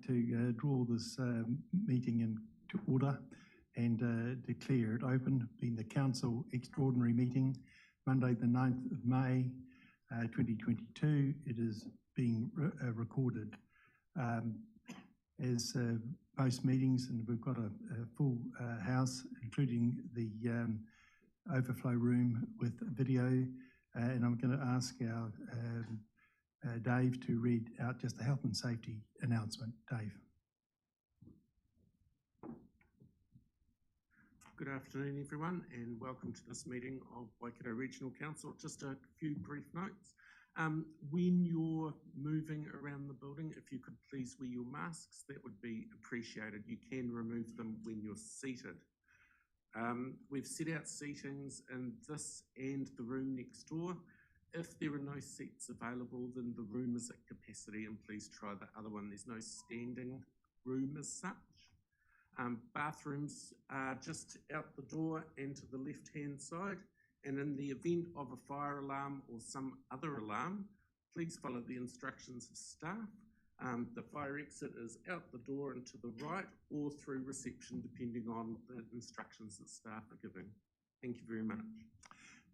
to draw this meeting into order and declare it open, being the Council Extraordinary Meeting, Monday the 9th of May 2022. It is being recorded. As most meetings, and we've got a full house, including the overflow room with video, and I'm going to ask our Dave to read out just the health and safety announcement. Dave. Good afternoon, everyone, and welcome to this meeting of Waikato Regional Council. Just a few brief notes. When you're moving around the building, if you could please wear your masks, that would be appreciated. You can remove them when you're seated. We've set out seatings in this and the room next door. If there are no seats available, then the room is at capacity, and please try the other one. There's no standing room as such. Bathrooms are just out the door and to the left-hand side. And in the event of a fire alarm or some other alarm, please follow the instructions of staff. The fire exit is out the door and to the right, or through reception, depending on the instructions that staff are giving. Thank you very much.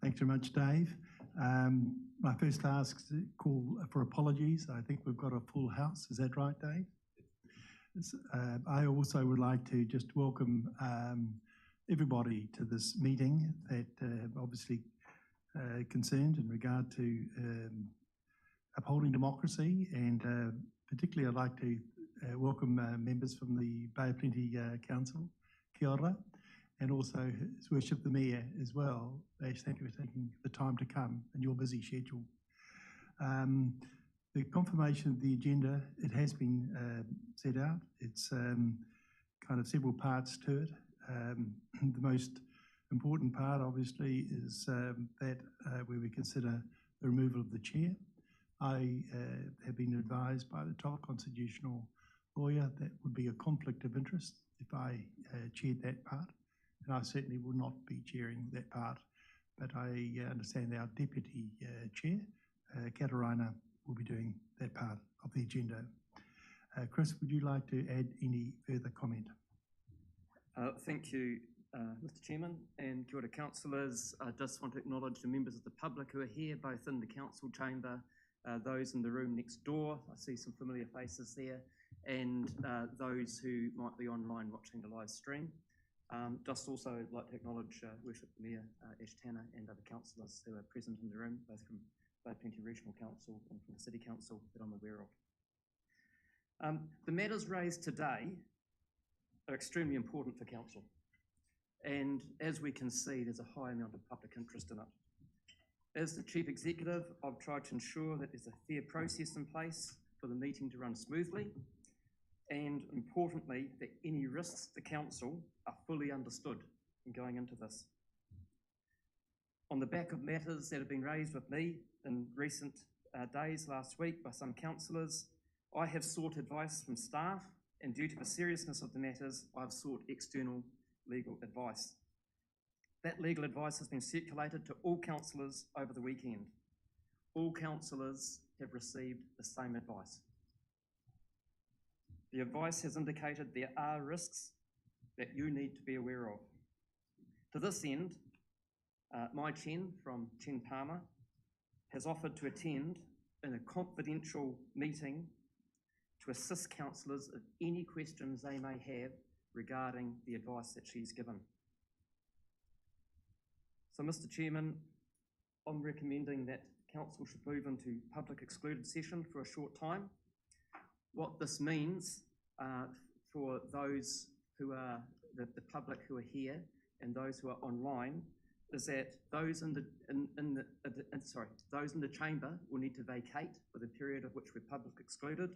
Thanks very much, Dave. My first task is to call for apologies. I think we've got a full house. Is that right, Dave? I also would like to just welcome everybody to this meeting that obviously concerned in regard to upholding democracy, and particularly I'd like to welcome members from the Bay of Plenty Council, kia ora, and also His Worship the Mayor as well. Ash, thank you for taking the time to come in your busy schedule. The confirmation of the agenda, it has been set out. It's kind of several parts to it. The most important part, obviously, is that where we consider the removal of the chair. I have been advised by the top constitutional lawyer that would be a conflict of interest if I chaired that part, and I certainly will not be chairing that part. But I understand our deputy chair, Katarina, will be doing that part of the agenda. Chris, would you like to add any further comment? Thank you, Mr. Chairman, and kia ora councillors. I just want to acknowledge the members of the public who are here, both in the council chamber, those in the room next door. I see some familiar faces there, and those who might be online watching the live stream. Just also like to acknowledge Worship the Mayor, Ash Tanner, and other councillors who are present in the room, both from Bay of Plenty Regional Council and from the City Council that I'm aware of. The matters raised today are extremely important for Council, and as we can see, there's a high amount of public interest in it. As the Chief Executive, I've tried to ensure that there's a fair process in place for the meeting to run smoothly, and importantly, that any risks to Council are fully understood in going into this. On the back of matters that have been raised with me in recent days, last week, by some councillors, I have sought advice from staff, and due to the seriousness of the matters, I've sought external legal advice. That legal advice has been circulated to all councillors over the weekend. All councillors have received the same advice. The advice has indicated there are risks that you need to be aware of. To this end, my Chen from Chen Palmer has offered to attend in a confidential meeting to assist councillors of any questions they may have regarding the advice that she's given. So, Mr. Chairman, I'm recommending that Council should move into public excluded session for a short time. What this means for those who are the public who are here and those who are online is that those in the chamber will need to vacate for the period of which we're public excluded,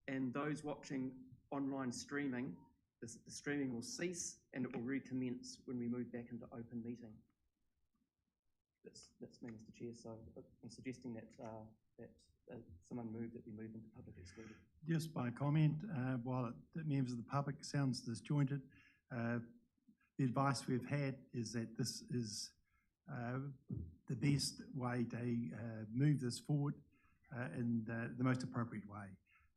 and those watching online streaming, the streaming will cease and it will recommence when we move back into open meeting. That's me, Mr. Chair. So I'm suggesting that someone move that we move into public excluded. Just by comment, while members of the public sounds disjointed, the advice we've had is that this is the best way to move this forward in the most appropriate way.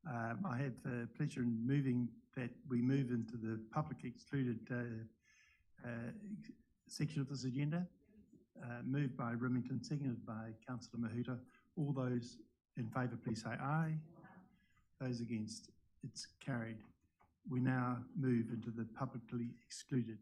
I have the pleasure in moving that we move into the public excluded section of this agenda. Moved by Remington, seconded by Councillor Mahuta. All those in favour, please say aye. Those against, it's carried. We now move into the publicly excluded.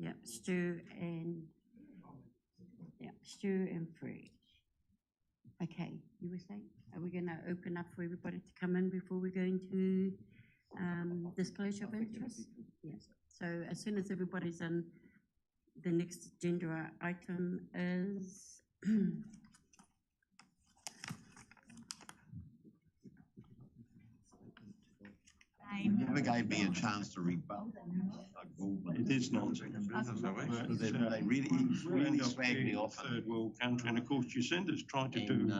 Yep, Stu and Fred. Okay, you were saying, are we going to open up for everybody to come in before we go into disclosure of interest? Yes. So as soon as everybody's in, the next agenda item is You never gave me a chance to rebut. It is nonsense. They really slagged me off. Third world country, and of course Jacinda's tried to do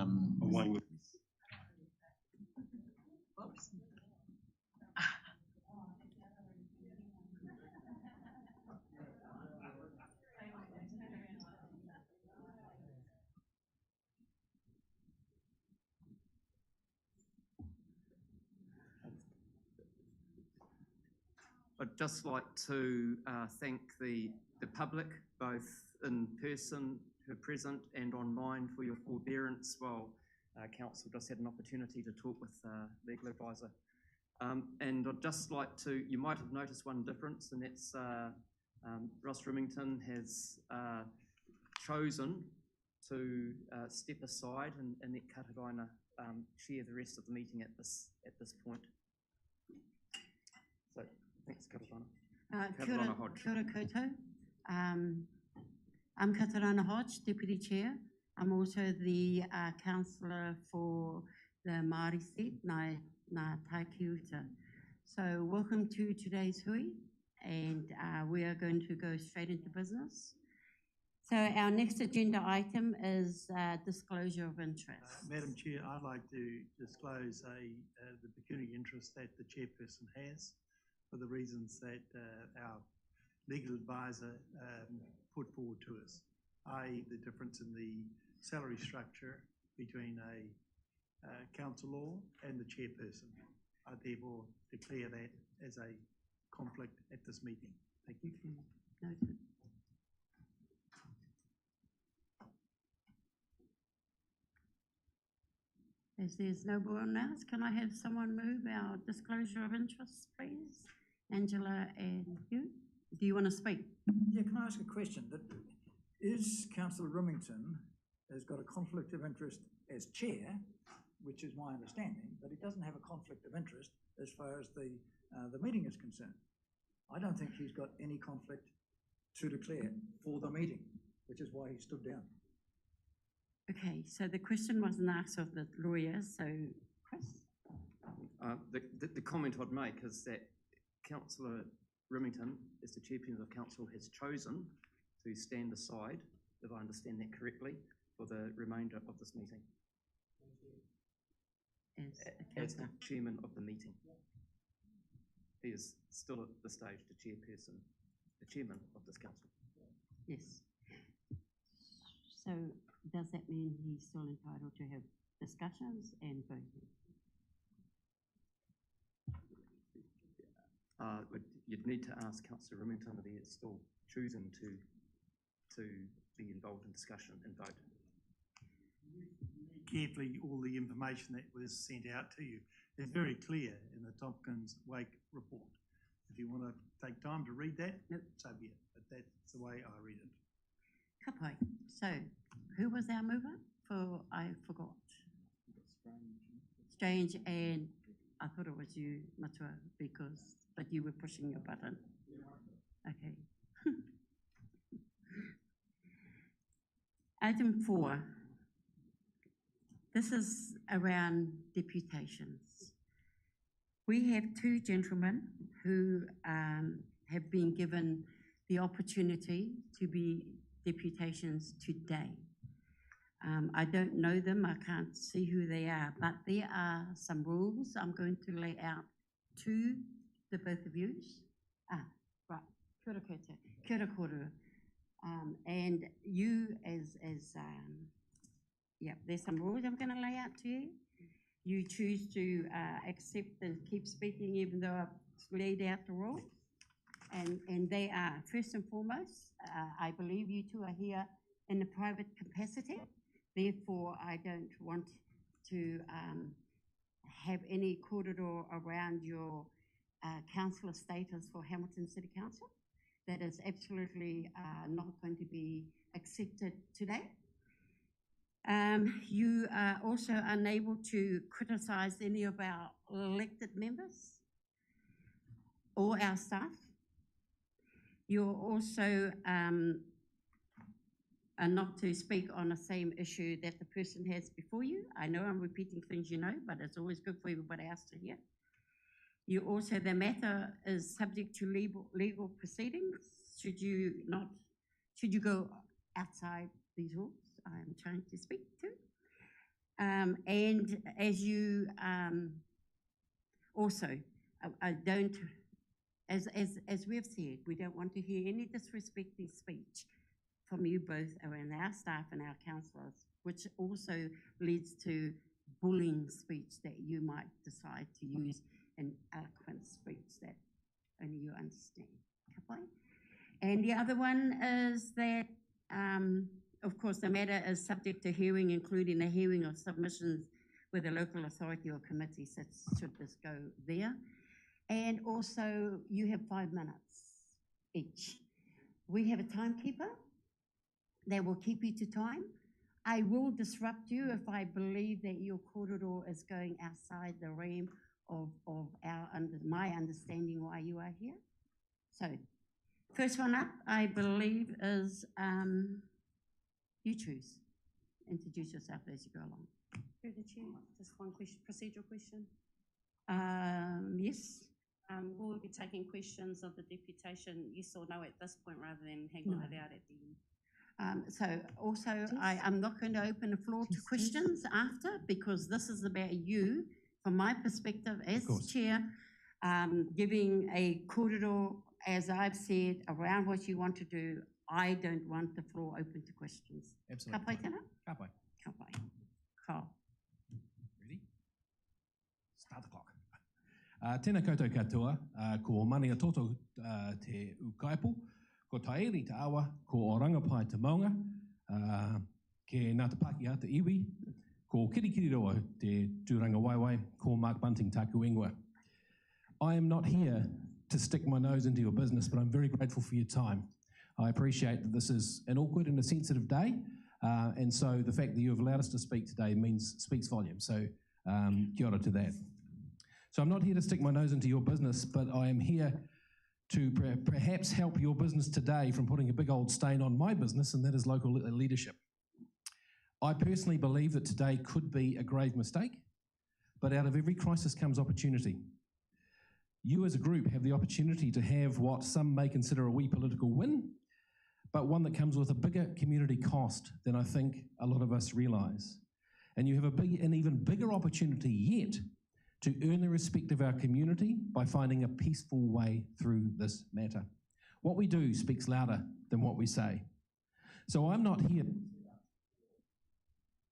away with. I'd just like to thank the public, both in person who are present and online, for your forbearance while Council just had an opportunity to talk with legal advisor. And I'd just like to, you might have noticed one difference, and that's Ross Remington has chosen to step aside and let Kataraina chair the rest of the meeting at this point. So thanks, Kataraina. Kataraina Hodge. Kia ora koutou. I'm Kataraina Hodge, Deputy Chair. I'm also the councillor for the Māori seat, Ngā Taikiuta. So welcome to today's hui, and we are going to go straight into business. So our next agenda item is disclosure of interest. Madam Chair, I'd like to disclose the pecuniary interest that the chairperson has for the reasons that our legal advisor put forward to us, i.e. the difference in the salary structure between a council law and the chairperson. I therefore declare that as a conflict at this meeting. Thank you. Noted. As there's no one else, can I have someone move our disclosure of interest, please? Angela and you, do you want to speak? Yeah, can I ask a question? Is Councillor Remington has got a conflict of interest as chair, which is my understanding, but he doesn't have a conflict of interest as far as the meeting is concerned. I don't think he's got any conflict to declare for the meeting, which is why he stood down. Okay, so the question wasn't asked of the lawyer, so Chris? The comment I'd make is that Councillor Remington, as the Chairperson of Council, has chosen to stand aside, if I understand that correctly, for the remainder of this meeting. As the Chairman of the meeting. He is still at this stage the Chairperson, the Chairman of this Council. Yes. So does that mean he's still entitled to have discussions and voting? But you'd need to ask Councillor Remington if he is still choosing to be involved in discussion and vote. Carefully, all the information that was sent out to you is very clear in the Tompkins Wake report. If you want to take time to read that, so be it. But that's the way I read it. Kapai. So, who was our mover? I forgot. Strange, and I thought it was you, Matua, but you were pushing your button. Okay. Item 4. This is around deputations. We have two gentlemen who have been given the opportunity to be deputations today. I don't know them, I can't see who they are, but there are some rules I'm going to lay out to the both of you. Right, kia ora koutou, kia ora kōrua. And you there's some rules I'm going to lay out to you. You choose to accept and keep speaking even though I've laid out the rules. And they are, first and foremost, I believe you two are here in a private capacity. Therefore, I don't want to have any corridor around your councillor status for Hamilton City Council. that is absolutely not going to be accepted today. You are also unable to criticise any of our elected members or our staff. You're also not to speak on the same issue that the person has before you. I know I'm repeating things you know, but it's always good for everybody else to hear. You also, the matter is subject to legal proceedings. Should you go outside these rules, I'm trying to speak to. And as you also, I don't, as we've said, we don't want to hear any disrespecting speech from you both around our staff and our councillors, which also leads to bullying speech that you might decide to use, and eloquent speech that only you understand. And the other one is that, of course, the matter is subject to hearing, including a hearing of submissions with a local authority or committee, so should this go there. And also, you have 5 minutes each. We have a timekeeper that will keep you to time. I will disrupt you if I believe that your corridor is going outside the realm of my understanding why you are here. So, first one up, I believe, is you choose. Introduce yourself as you go along. Through the chair, just one question, procedural question. Yes. Will we be taking questions of the deputation, yes or no, at this point, rather than hanging it out at the end? So also, I'm not going to open the floor to questions after, because this is about you, from my perspective as chair, giving a corridor, as I've said, around what you want to do. I don't want the floor open to questions. Absolutely. Ka pai tēnā? Ka pai. Ka pai. Ka. Ready? Start the clock. Tēnā koutou katoa, ko mani atoto te ukaipo, ko taeri te awa, ko orangapai te maunga, ke ngā te Pākehā te iwi, ko kirikiri roa te tūranga waiwai, ko Mark Bunting taku ingoa. I am not here to stick my nose into your business, but I'm very grateful for your time. I appreciate that this is an awkward and a sensitive day, and so the fact that you have allowed us to speak today speaks volumes, so kia ora to that. So I'm not here to stick my nose into your business, but I am here to perhaps help your business today from putting a big old stain on my business, and that is local leadership. I personally believe that today could be a grave mistake, but out of every crisis comes opportunity. You as a group have the opportunity to have what some may consider a wee political win, but one that comes with a bigger community cost than I think a lot of us realise. And you have an even bigger opportunity yet to earn the respect of our community by finding a peaceful way through this matter. What we do speaks louder than what we say. So I'm not here...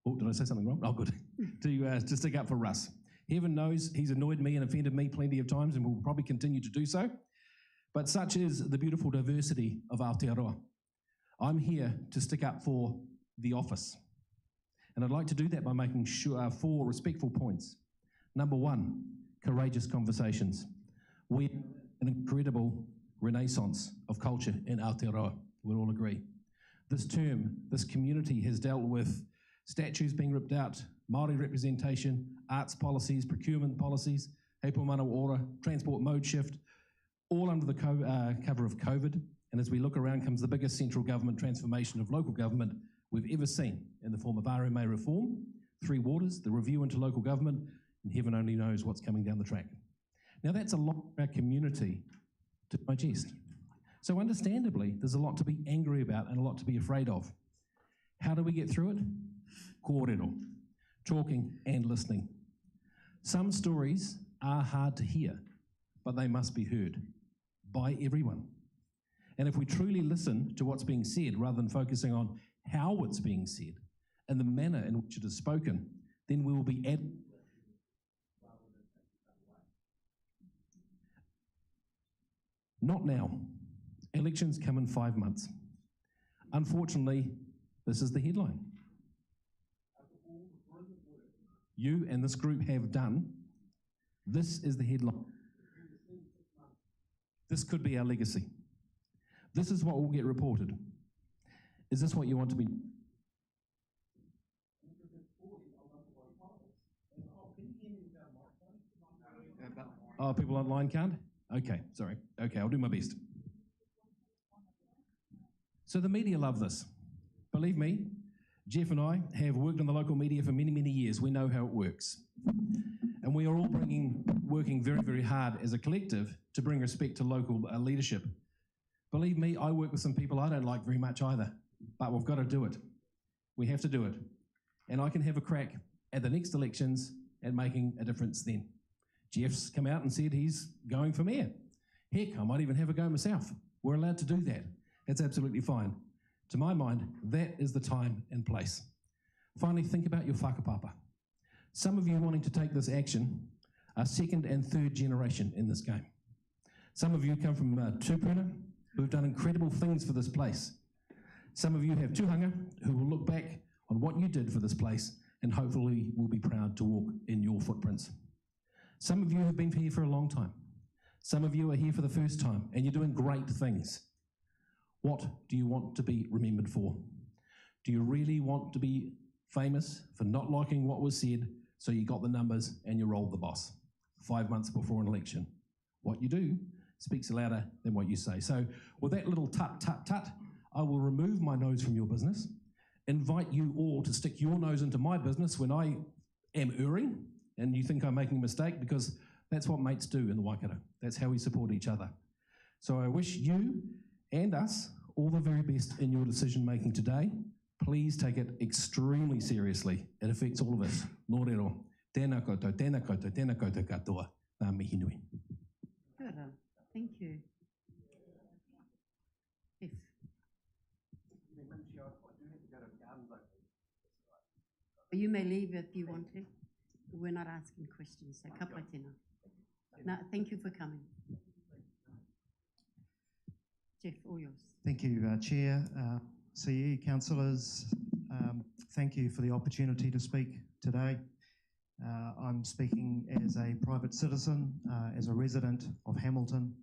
Oh, did I say something wrong? Oh, good. to stick up for Russ. Heaven knows he's annoyed me and offended me plenty of times and will probably continue to do so. But such is the beautiful diversity of Aotearoa. I'm here to stick up for the office. And I'd like to do that by making sure 4 respectful points. Number 1, courageous conversations. We have an incredible renaissance of culture in Aotearoa, we'll all agree. This term, this community has dealt with statues being ripped out, Māori representation, arts policies, procurement policies, Heipo Mana Ora, transport mode shift, all under the cover of COVID. And as we look around comes the biggest central government transformation of local government we've ever seen in the form of RMA reform, 3 waters, the review into local government, and heaven only knows what's coming down the track. Now that's a lot for our community to digest. So understandably, there's a lot to be angry about and a lot to be afraid of. How do we get through it? Kōrero, talking and listening. Some stories are hard to hear, but they must be heard by everyone. And if we truly listen to what's being said rather than focusing on how it's being said and the manner in which it is spoken, then we will be Not now. Elections come in 5 months. Unfortunately, this is the headline. You and this group have done. This is the headline. This could be our legacy. This is what will get reported. Is this what you want to be? Oh, people online can't? Okay, sorry. Okay, I'll do my best. So the media love this. Believe me, Jeff and I have worked in the local media for many, many years. We know how it works. And we are all working very, very hard as a collective to bring respect to local leadership. Believe me, I work with some people I don't like very much either, but we've got to do it. We have to do it. And I can have a crack at the next elections at making a difference then. Jeff's come out and said he's going for mayor. Heck, I might even have a go myself. We're allowed to do that. That's absolutely fine. To my mind, that is the time and place. Finally, think about your whakapapa. Some of you wanting to take this action are second and third generation in this game. Some of you come from tūpuna, who've done incredible things for this place. Some of you have tūhanga, who will look back on what you did for this place and hopefully will be proud to walk in your footprints. Some of you have been here for a long time. Some of you are here for the first time and you're doing great things. What do you want to be remembered for? Do you really want to be famous for not liking what was said, so you got the numbers and you rolled the boss 5 months before an election? What you do speaks louder than what you say. So with that little tut, tut, tut, I will remove my nose from your business, invite you all to stick your nose into my business when I am erring and you think I'm making a mistake, because that's what mates do in the Waikato. That's how we support each other. So I wish you and us all the very best in your decision making today. Please take it extremely seriously. It affects all of us. Nō rero. Tēnā koutou, tēnā koutou, tēnā koutou katoa. Ngā mihi nui. Good. Thank you. If. You may leave if you want to. We're not asking questions, so ka pai tēnā. No, thank you for coming. Jeff, all yours. Thank you, Chair, CE, councillors. Thank you for the opportunity to speak today. I'm speaking as a private citizen, as a resident of Hamilton,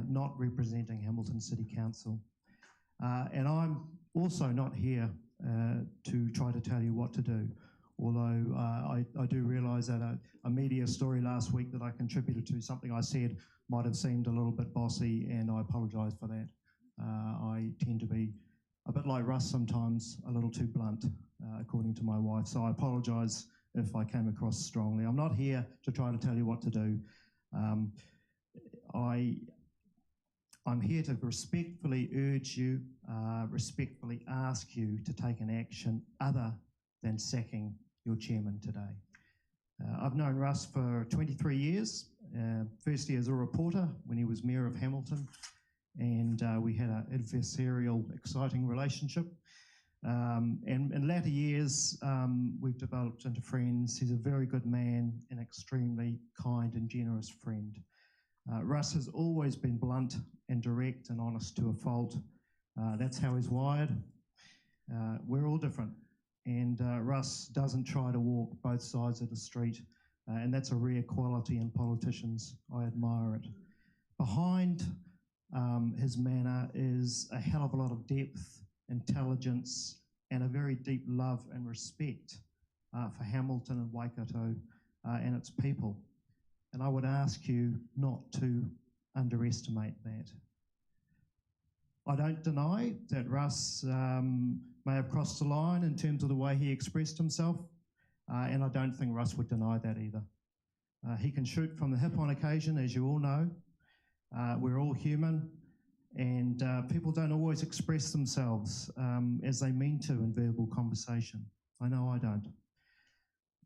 not representing Hamilton City Council. And I'm also not here to try to tell you what to do, although I do realise that a media story last week that I contributed to, something I said might have seemed a little bit bossy, and I apologise for that. I tend to be a bit like Russ sometimes, a little too blunt, according to my wife, so I apologise if I came across strongly. I'm not here to try to tell you what to do. I'm here to respectfully urge you, respectfully ask you to take an action other than sacking your chairman today. I've known Russ for 23 years, firstly as a reporter when he was Mayor of Hamilton, and we had an adversarial, exciting relationship. And in latter years, we've developed into friends. He's a very good man, an extremely kind and generous friend. Russ has always been blunt and direct and honest to a fault. That's how he's wired. We're all different. And Russ doesn't try to walk both sides of the street, and that's a rare quality in politicians. I admire it. Behind his manner is a hell of a lot of depth, intelligence, and a very deep love and respect for Hamilton and Waikato and its people. And I would ask you not to underestimate that. I don't deny that Russ may have crossed the line in terms of the way he expressed himself, and I don't think Russ would deny that either. He can shoot from the hip on occasion, as you all know. We're all human, and people don't always express themselves as they mean to in verbal conversation. I know I don't.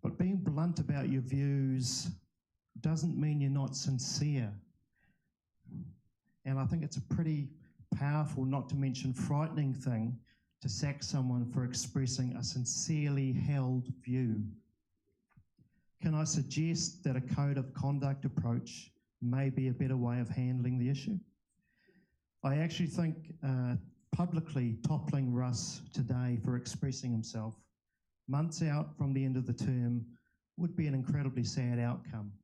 But being blunt about your views doesn't mean you're not sincere. And I think it's a pretty powerful, not to mention frightening thing to sack someone for expressing a sincerely held view. Can I suggest that a code of conduct approach may be a better way of handling the issue? I actually think publicly toppling Russ today for expressing himself months out from the end of the term would be an incredibly sad outcome.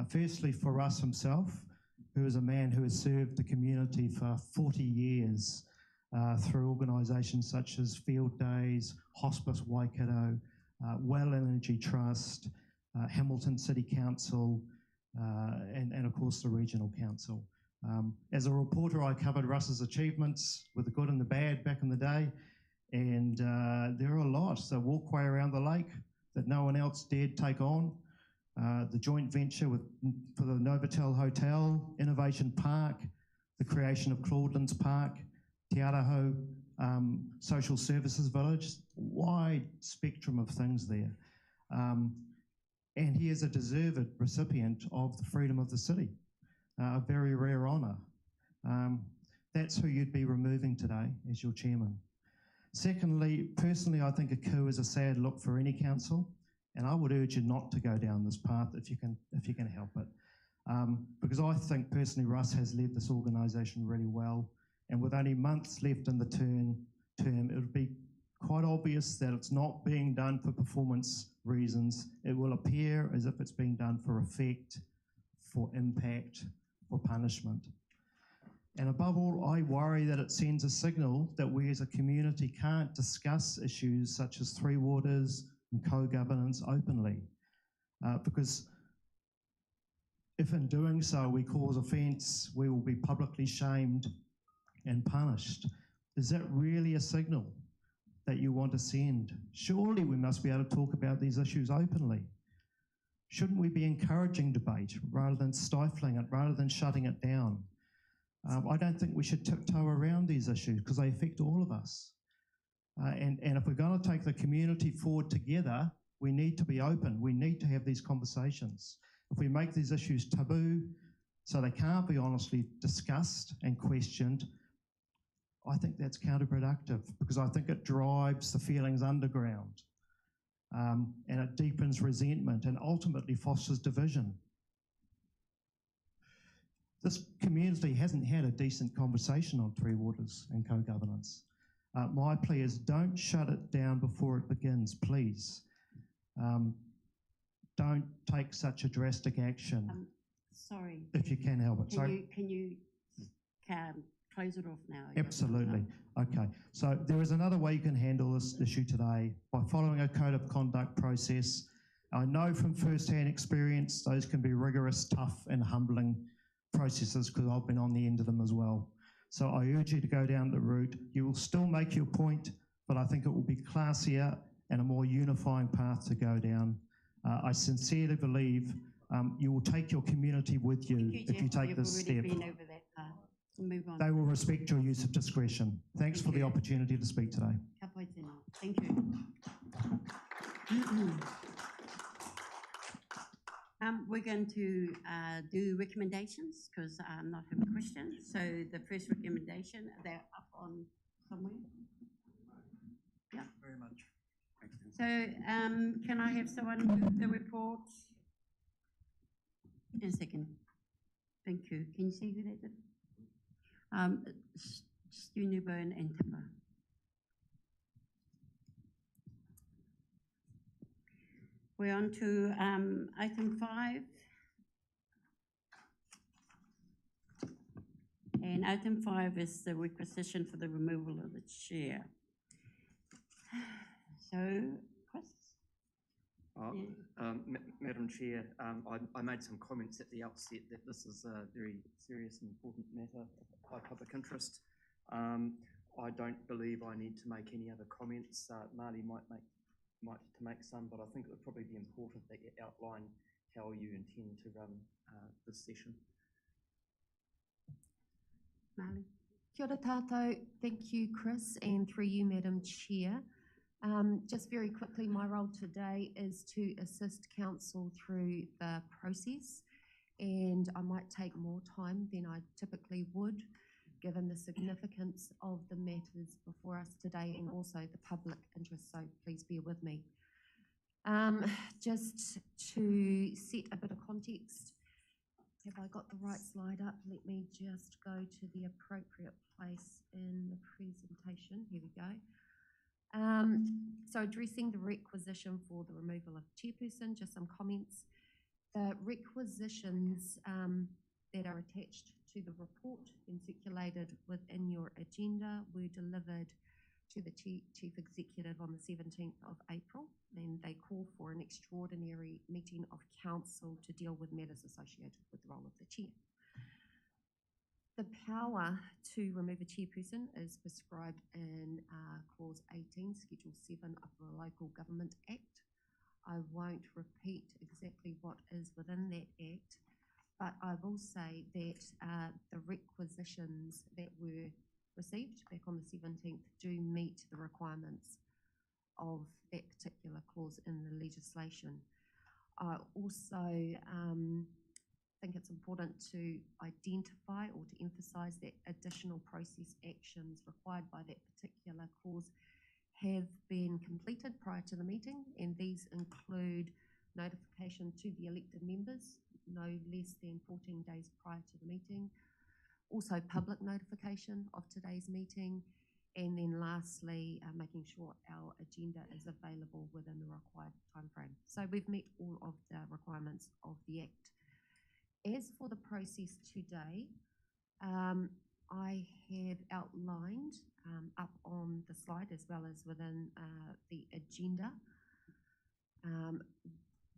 Firstly, for Russ himself, who is a man who has served the community for 40 years through organisations such as Field Days, Hospice Waikato, Well Energy Trust, Hamilton City Council, and of course the Regional Council. As a reporter, I covered Russ's achievements with the good and the bad back in the day, and there are a lot. The walkway around the lake that no one else dared take on, the joint venture for the Novotel Hotel, Innovation Park, the creation of Claudelands Park, Te Araho Social Services Village, wide spectrum of things there. And he is a deserved recipient of the Freedom of the City, a very rare honour. That's who you'd be removing today as your chairman. Secondly, personally, I think a coup is a sad look for any council, and I would urge you not to go down this path if you can help it. Because I think personally Russ has led this organisation really well, and with only months left in the term, it would be quite obvious that it's not being done for performance reasons. It will appear as if it's being done for effect, for impact, for punishment. And above all, I worry that it sends a signal that we as a community can't discuss issues such as Three Waters and co-governance openly. Because if in doing so we cause offence, we will be publicly shamed and punished. Is that really a signal that you want to send? Surely we must be able to talk about these issues openly. Shouldn't we be encouraging debate rather than stifling it, rather than shutting it down? I don't think we should tiptoe around these issues because they affect all of us. And if we're going to take the community forward together, we need to be open. We need to have these conversations. If we make these issues taboo so they can't be honestly discussed and questioned, I think that's counterproductive because I think it drives the feelings underground and it deepens resentment and ultimately fosters division. This community hasn't had a decent conversation on Three Waters and co-governance. My plea is don't shut it down before it begins, please. Don't take such a drastic action. Sorry. If you can help it. Can you close it off now? Absolutely. Okay. So there is another way you can handle this issue today by following a code of conduct process. I know from first-hand experience those can be rigorous, tough and humbling processes because I've been on the end of them as well. So I urge you to go down the route. You will still make your point, but I think it will be classier and a more unifying path to go down. I sincerely believe you will take your community with you if you take this step. Been over that path. Move on. They will respect your use of discretion. Thanks for the opportunity to speak today. Thank you. We're going to do recommendations because I'm not having questions. So the first recommendation, they're up on somewhere. Yeah. Very much. So can I have someone move the report? In a second. Thank you. Can you see who that did? Stu Newburn and Timber. We're on to item 5. And item 5 is the requisition for the removal of the chair. So, Chris? Madam Chair, I made some comments at the outset that this is a very serious and important matter of high public interest. I don't believe I need to make any other comments. Marley might make some, but I think it would probably be important that you outline how you intend to run this session. Marley? Kia ora tātou. Thank you, Chris, and through you, Madam Chair. Just very quickly, my role today is to assist Council through the process, and I might take more time than I typically would, given the significance of the matters before us today and also the public interest, so please bear with me. Just to set a bit of context, have I got the right slide up? Let me just go to the appropriate place in the presentation. Here we go. So addressing the requisition for the removal of chairperson, just some comments. The requisitions that are attached to the report and circulated within your agenda were delivered to the Chief Executive on the 17th of April, and they call for an extraordinary meeting of Council to deal with matters associated with the role of the Chair. The power to remove a chairperson is prescribed in Clause 18, Schedule 7 of the Local Government Act. I won't repeat exactly what is within that Act, but I will say that the requisitions that were received back on the 17th do meet the requirements of that particular clause in the legislation. I also think it's important to identify or to emphasise that additional process actions required by that particular clause have been completed prior to the meeting, and these include notification to the elected members no less than 14 days prior to the meeting, also public notification of today's meeting, and then lastly, making sure our agenda is available within the required timeframe. So we've met all of the requirements of the Act. As for the process today, I have outlined up on the slide as well as within the agenda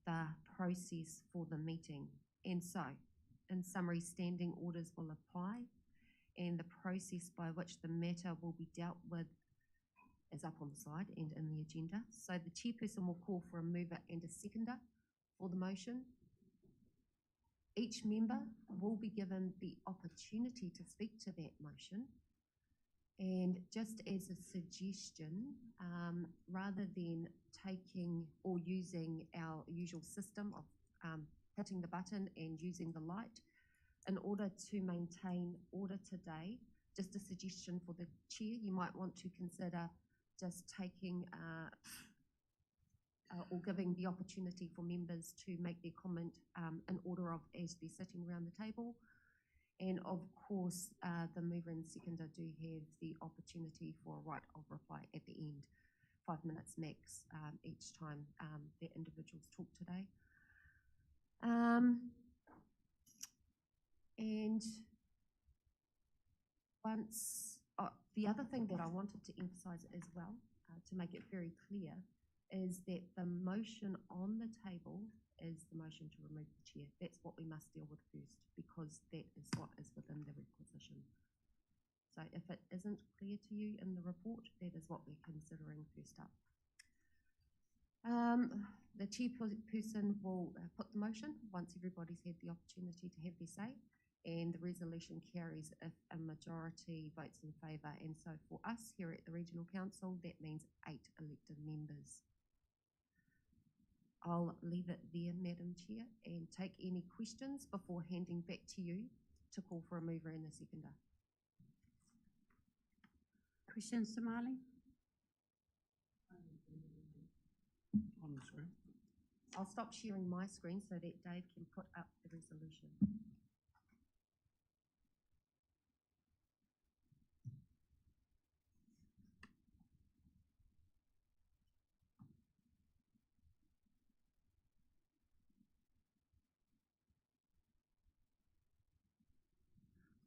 the process for the meeting. And so, in summary, standing orders will apply, and the process by which the matter will be dealt with is up on the slide and in the agenda. So the chairperson will call for a mover and a seconder for the motion. Each member will be given the opportunity to speak to that motion. And just as a suggestion, rather than taking or using our usual system of hitting the button and using the light, in order to maintain order today, just a suggestion for the chair, you might want to consider just taking or giving the opportunity for members to make their comment in order of as they're sitting around the table. And of course, the mover and seconder do have the opportunity for a right of reply at the end, 5 minutes max each time the individuals talk today. And once, the other thing that I wanted to emphasise as well, to make it very clear, is that the motion on the table is the motion to remove the chair. That's what we must deal with first, because that is what is within the requisition. So if it isn't clear to you in the report, that is what we're considering first up. The chairperson will put the motion once everybody's had the opportunity to have their say, and the resolution carries if a majority votes in favour. And so for us here at the Regional Council, that means 8 elected members. I'll leave it there, Madam Chair, and take any questions before handing back to you to call for a mover and a seconder. Questions, Somali? On the screen. I'll stop sharing my screen so that Dave can put up the resolution.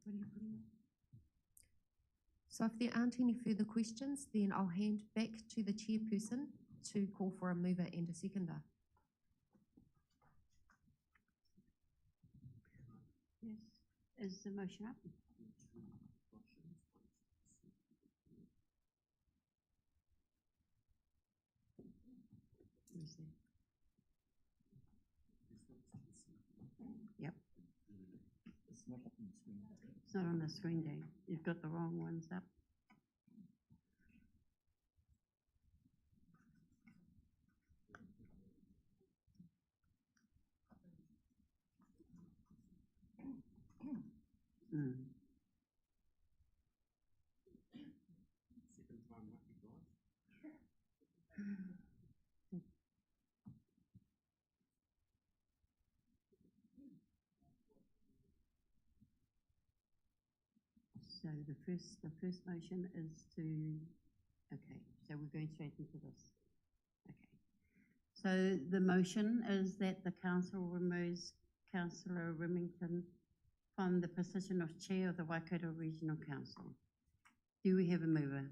What are you putting on? So if there aren't any further questions, then I'll hand back to the chairperson to call for a mover and a seconder. Yes. Is the motion up? Yep. It's not up on the screen. It's not on the screen, Dave. You've got the wrong ones up. Second time lucky, guys. So the first motion is to, okay, so we're going straight into this. Okay. So the motion is that the council removes Councillor Remington from the position of Chair of the Waikato Regional Council. Do we have a mover?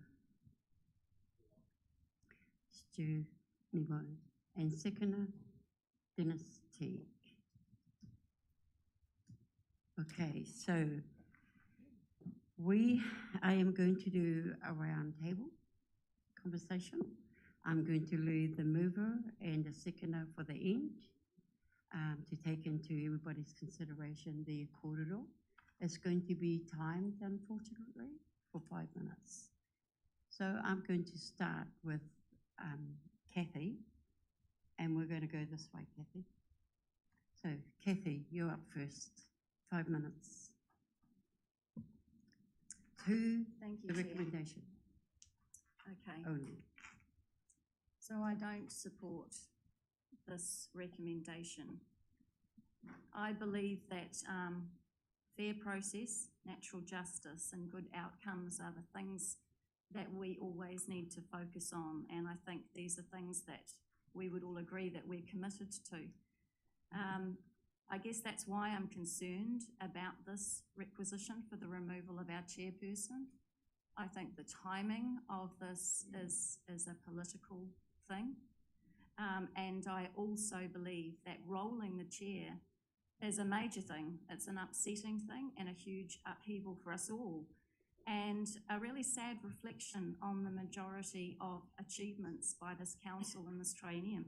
Stu Nivo. And seconder, Dennis Teague. Okay, so I am going to do a round table conversation. I'm going to leave the mover and the seconder for the end to take into everybody's consideration the corridor. It's going to be timed, unfortunately, for 5 minutes. So I'm going to start with Kathy, and we're going to go this way, Kathy. So Kathy, you're up first. 5 minutes. Thank you, The Chair. recommendation Okay, only. so I don't support this recommendation. I believe that fair process, natural justice and good outcomes are the things that we always need to focus on, and I think these are things that we would all agree that we're committed to. I guess that's why I'm concerned about this requisition for the removal of our chairperson. I think the timing of this is a political thing. And I also believe that rolling the chair is a major thing. It's an upsetting thing and a huge upheaval for us all, and a really sad reflection on the majority of achievements by this council in this triennium.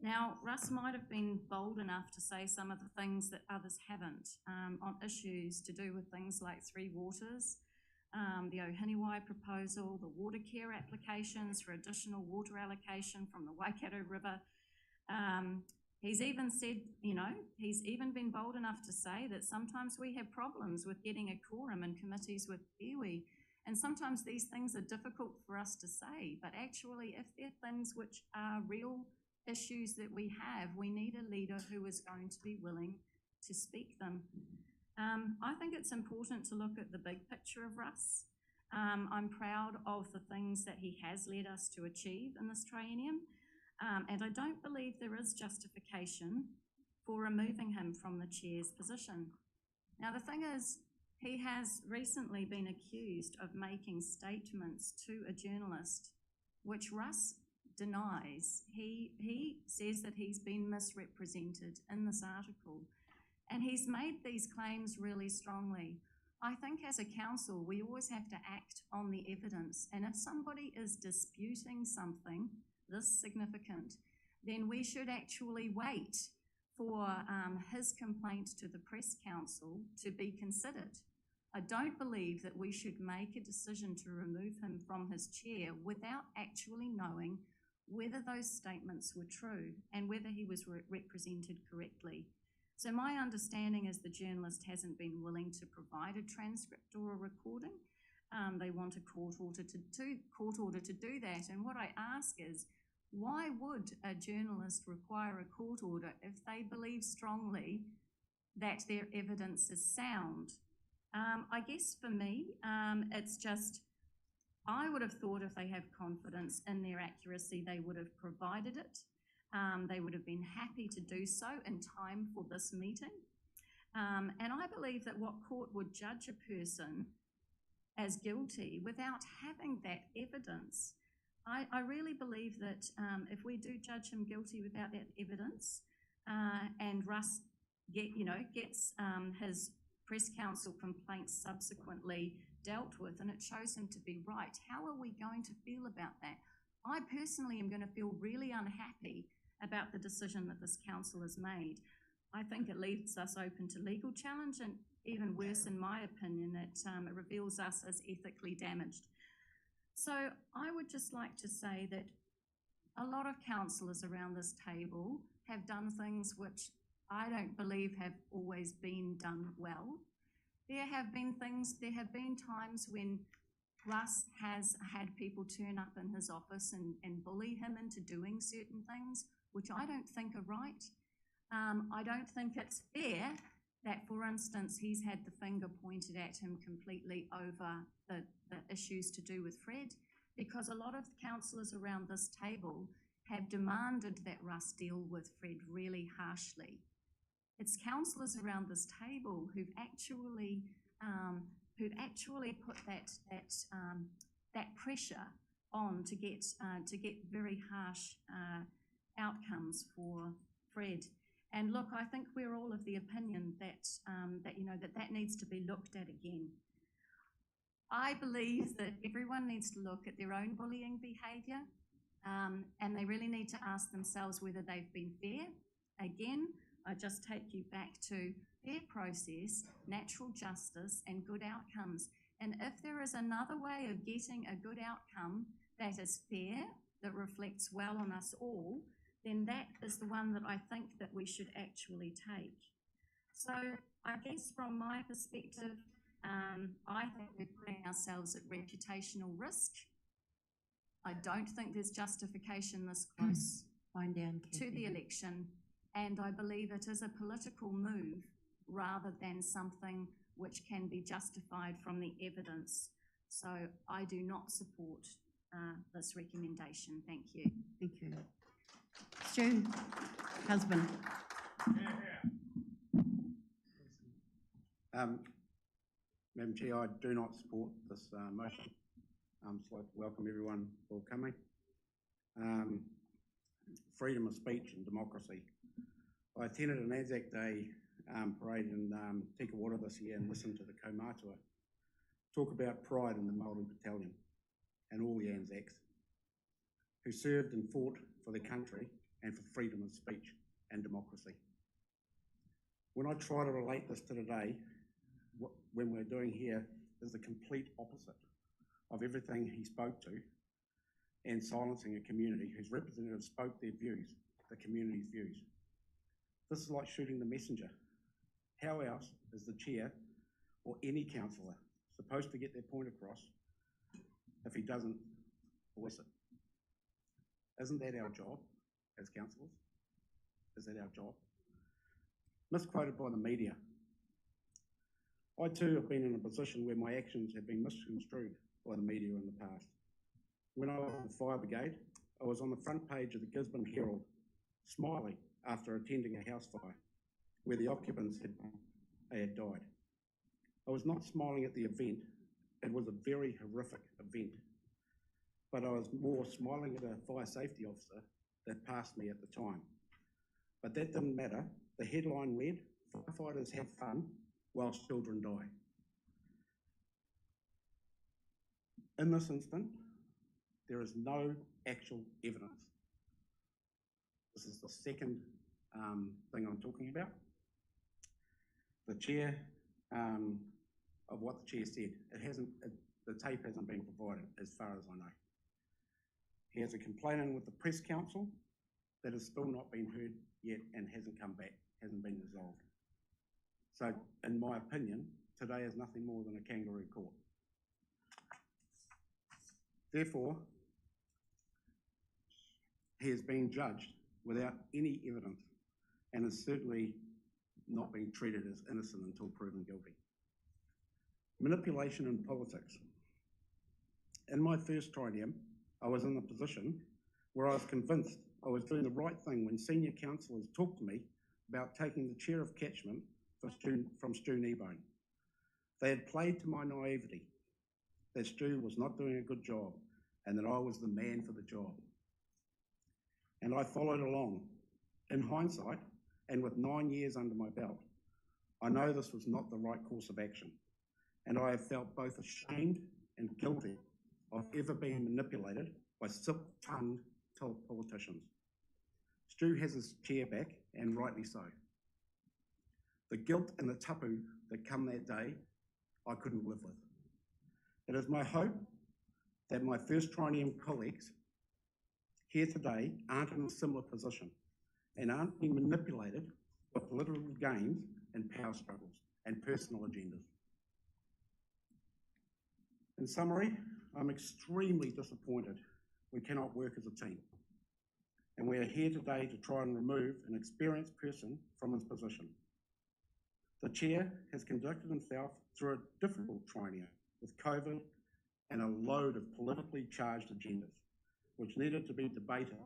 Now, Russ might have been bold enough to say some of the things that others haven't on issues to do with things like Three Waters, the Ohiniwai proposal, the water care applications for additional water allocation from the Waikato River. He's even said, he's even been bold enough to say that sometimes we have problems with getting a quorum in committees with iwi, and sometimes these things are difficult for us to say, but actually if they're things which are real issues that we have, we need a leader who is going to be willing to speak them. I think it's important to look at the big picture of Russ. I'm proud of the things that he has led us to achieve in this triennium, and I don't believe there is justification for removing him from the chair's position. Now, the thing is, he has recently been accused of making statements to a journalist, which Russ denies. He says that he's been misrepresented in this article, and he's made these claims really strongly. I think as a council, we always have to act on the evidence, and if somebody is disputing something this significant, then we should actually wait for his complaint to the Press Council to be considered. I don't believe that we should make a decision to remove him from his chair without actually knowing whether those statements were true and whether he was represented correctly. So my understanding is the journalist hasn't been willing to provide a transcript or a recording. They want a court order to do that. And what I ask is, why would a journalist require a court order if they believe strongly that their evidence is sound? I guess for me, it's just, I would have thought if they have confidence in their accuracy, they would have provided it. They would have been happy to do so in time for this meeting. And I believe that what court would judge a person as guilty without having that evidence, I really believe that if we do judge him guilty without that evidence, and Russ gets his Press Council complaints subsequently dealt with and it shows him to be right, how are we going to feel about that? I personally am going to feel really unhappy about the decision that this council has made. I think it leaves us open to legal challenge, and even worse, in my opinion, it reveals us as ethically damaged. So I would just like to say that a lot of councillors around this table have done things which I don't believe have always been done well. There have been times when Russ has had people turn up in his office and bully him into doing certain things, which I don't think are right. I don't think it's fair that, for instance, he's had the finger pointed at him completely over the issues to do with Fred, because a lot of the councillors around this table have demanded that Russ deal with Fred really harshly. It's councillors around this table who've actually put that pressure on to get very harsh outcomes for Fred. And look, I think we're all of the opinion that that needs to be looked at again. I believe that everyone needs to look at their own bullying behaviour, and they really need to ask themselves whether they've been fair. Again, I just take you back to fair process, natural justice, and good outcomes. And if there is another way of getting a good outcome that is fair, that reflects well on us all, then that is the one that I think that we should actually take. So I guess from my perspective, I think we're putting ourselves at reputational risk. I don't think there's justification this close to the election, and I believe it is a political move rather than something which can be justified from the evidence. So I do not support this recommendation. Thank you. Thank you. Stu, husband. Madam Chair, I do not support this motion. I'd just like to welcome everyone for coming. Freedom of speech and democracy. I attended an Anzac Day parade in Tikawara this year and listened to the kaumātua talk about pride in the Māori battalion and all the Anzacs who served and fought for their country and for freedom of speech and democracy. When I try to relate this to today, when we're doing here is the complete opposite of everything he spoke to, and silencing a community whose representatives spoke their views, the community's views. This is like shooting the messenger. How else is the chair or any councillor supposed to get their point across if he doesn't voice it? Isn't that our job as councillors? Is that our job? Misquoted by the media. I too have been in a position where my actions have been misconstrued by the media in the past. When I was in the fire brigade, I was on the front page of the Gisborne Herald, smiling after attending a house fire where the occupants had died. I was not smiling at the event. It was a very horrific event, but I was more smiling at a fire safety officer that passed me at the time. But that didn't matter. The headline read, "Firefighters have fun whilst children die." In this instant, there is no actual evidence. This is the second thing I'm talking about. The chair, of what the chair said, the tape hasn't been provided as far as I know. He has a complaint in with the Press Council that has still not been heard yet and hasn't come back, hasn't been resolved. So, in my opinion, today is nothing more than a kangaroo court. Therefore, he is being judged without any evidence and is certainly not being treated as innocent until proven guilty. Manipulation in politics. In my first triennium, I was in a position where I was convinced I was doing the right thing when senior councillors talked to me about taking the chair of catchment from Stu Kneebone. They had played to my naivety that Stu was not doing a good job and that I was the man for the job. And I followed along. In hindsight, and with 9 years under my belt, I know this was not the right course of action, and I have felt both ashamed and guilty of ever being manipulated by silk-tongued politicians. Stu has his chair back, and rightly so. The guilt and the tapu that come that day, I couldn't live with. It is my hope that my first triennium colleagues here today aren't in a similar position and aren't being manipulated by political gains and power struggles and personal agendas. In summary, I'm extremely disappointed we cannot work as a team. And we are here today to try and remove an experienced person from his position. The chair has conducted himself through a difficult triennium with COVID and a load of politically charged agendas, which needed to be debated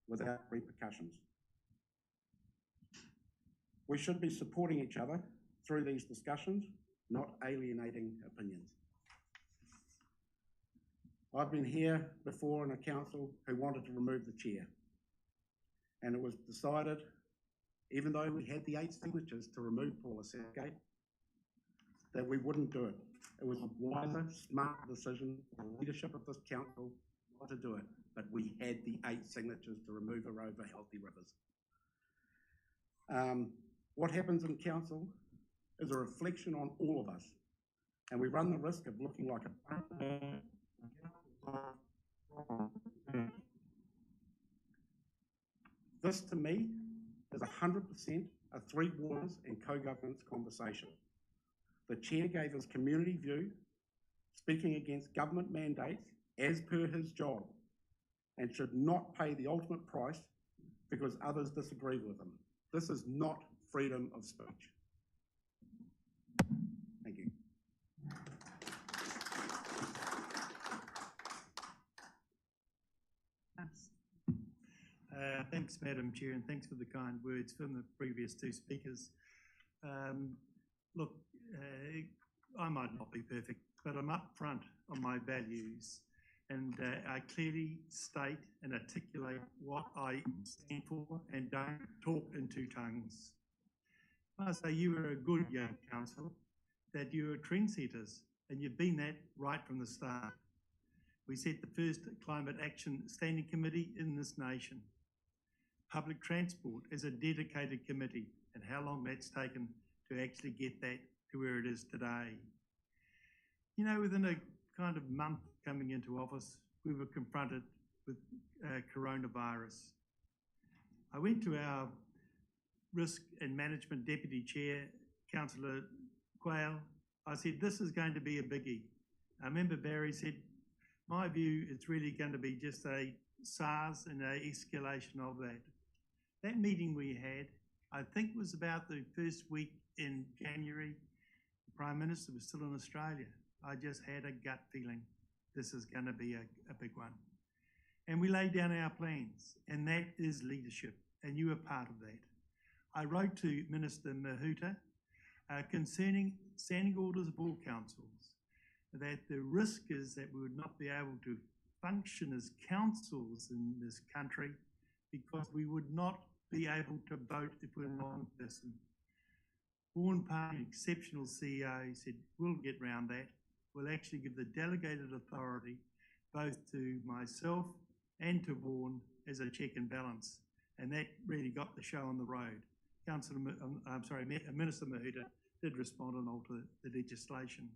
without repercussions. We should be supporting each other through these discussions, not alienating opinions. I've been here before in a council who wanted to remove the chair. And it was decided, even though we had the 8 signatures to remove Paula Southgate, that we wouldn't do it. It was a wiser, smarter decision for the leadership of this council not to do it, but we had the 8 signatures to remove her over Healthy Rivers. What happens in council is a reflection on all of us, and we run the risk of looking like a This, to me, is 100% a 3 waters and co-governance conversation. The chair gave his community view, speaking against government mandates as per his job, and should not pay the ultimate price because others disagree with him. This is not freedom of speech. Thank you. Thanks, Madam Chair, and thanks for the kind words from the previous 2 speakers. Look, I might not be perfect, but I'm upfront on my values, and I clearly state and articulate what I stand for and don't talk in 2 tongues. I must say you were a good young council, that you were trendsetters, and you've been that right from the start. We set the first Climate Action Standing Committee in this nation. Public transport is a dedicated committee, and how long that's taken to actually get that to where it is today. You know, within a kind of month coming into office, we were confronted with coronavirus. I went to our Risk and Management Deputy Chair, Councillor Quayle. I said, this is going to be a biggie. I remember Barry said, my view, it's really going to be just a SARS and an escalation of that. That meeting we had, I think was about the first week in January. The Prime Minister was still in Australia. I just had a gut feeling this is going to be a big one. And we laid down our plans, and that is leadership, and you were part of that. I wrote to Minister Mahuta concerning standing orders of all councils, that the risk is that we would not be able to function as councils in this country because we would not be able to vote if we're not in person. Vaughan Party, exceptional CEO, said, we'll get round that. We'll actually give the delegated authority both to myself and to Vaughan as a check and balance. And that really got the show on the road. Minister Mahuta did respond and alter the legislation.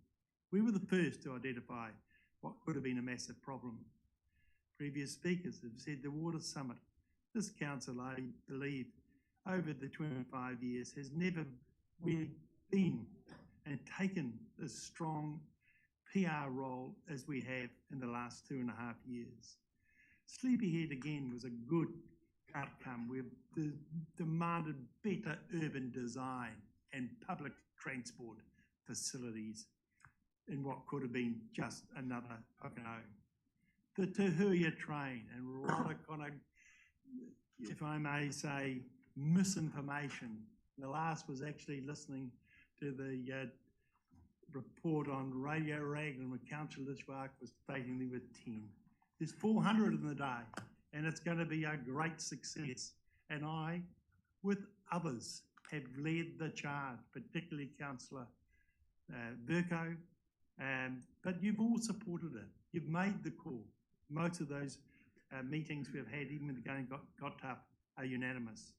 We were the first to identify what could have been a massive problem. Previous speakers have said the Water Summit. This council, I believe, over the 25 years has never really been and taken the strong PR role as we have in the last 2.5 years. Sleepyhead again was a good outcome. We've demanded better urban design and public transport facilities in what could have been just another Pocono. The Tahuya train and a lot of kind of, if I may say, misinformation. The last was actually listening to the report on Radio Raglan where Councillor Lishwak was stating there were 10. There's 400 in the day, and it's going to be a great success. And I, with others, have led the charge, particularly Councillor Burko, but you've all supported it. You've made the call. Most of those meetings we've had, even when the going got tough, are unanimous.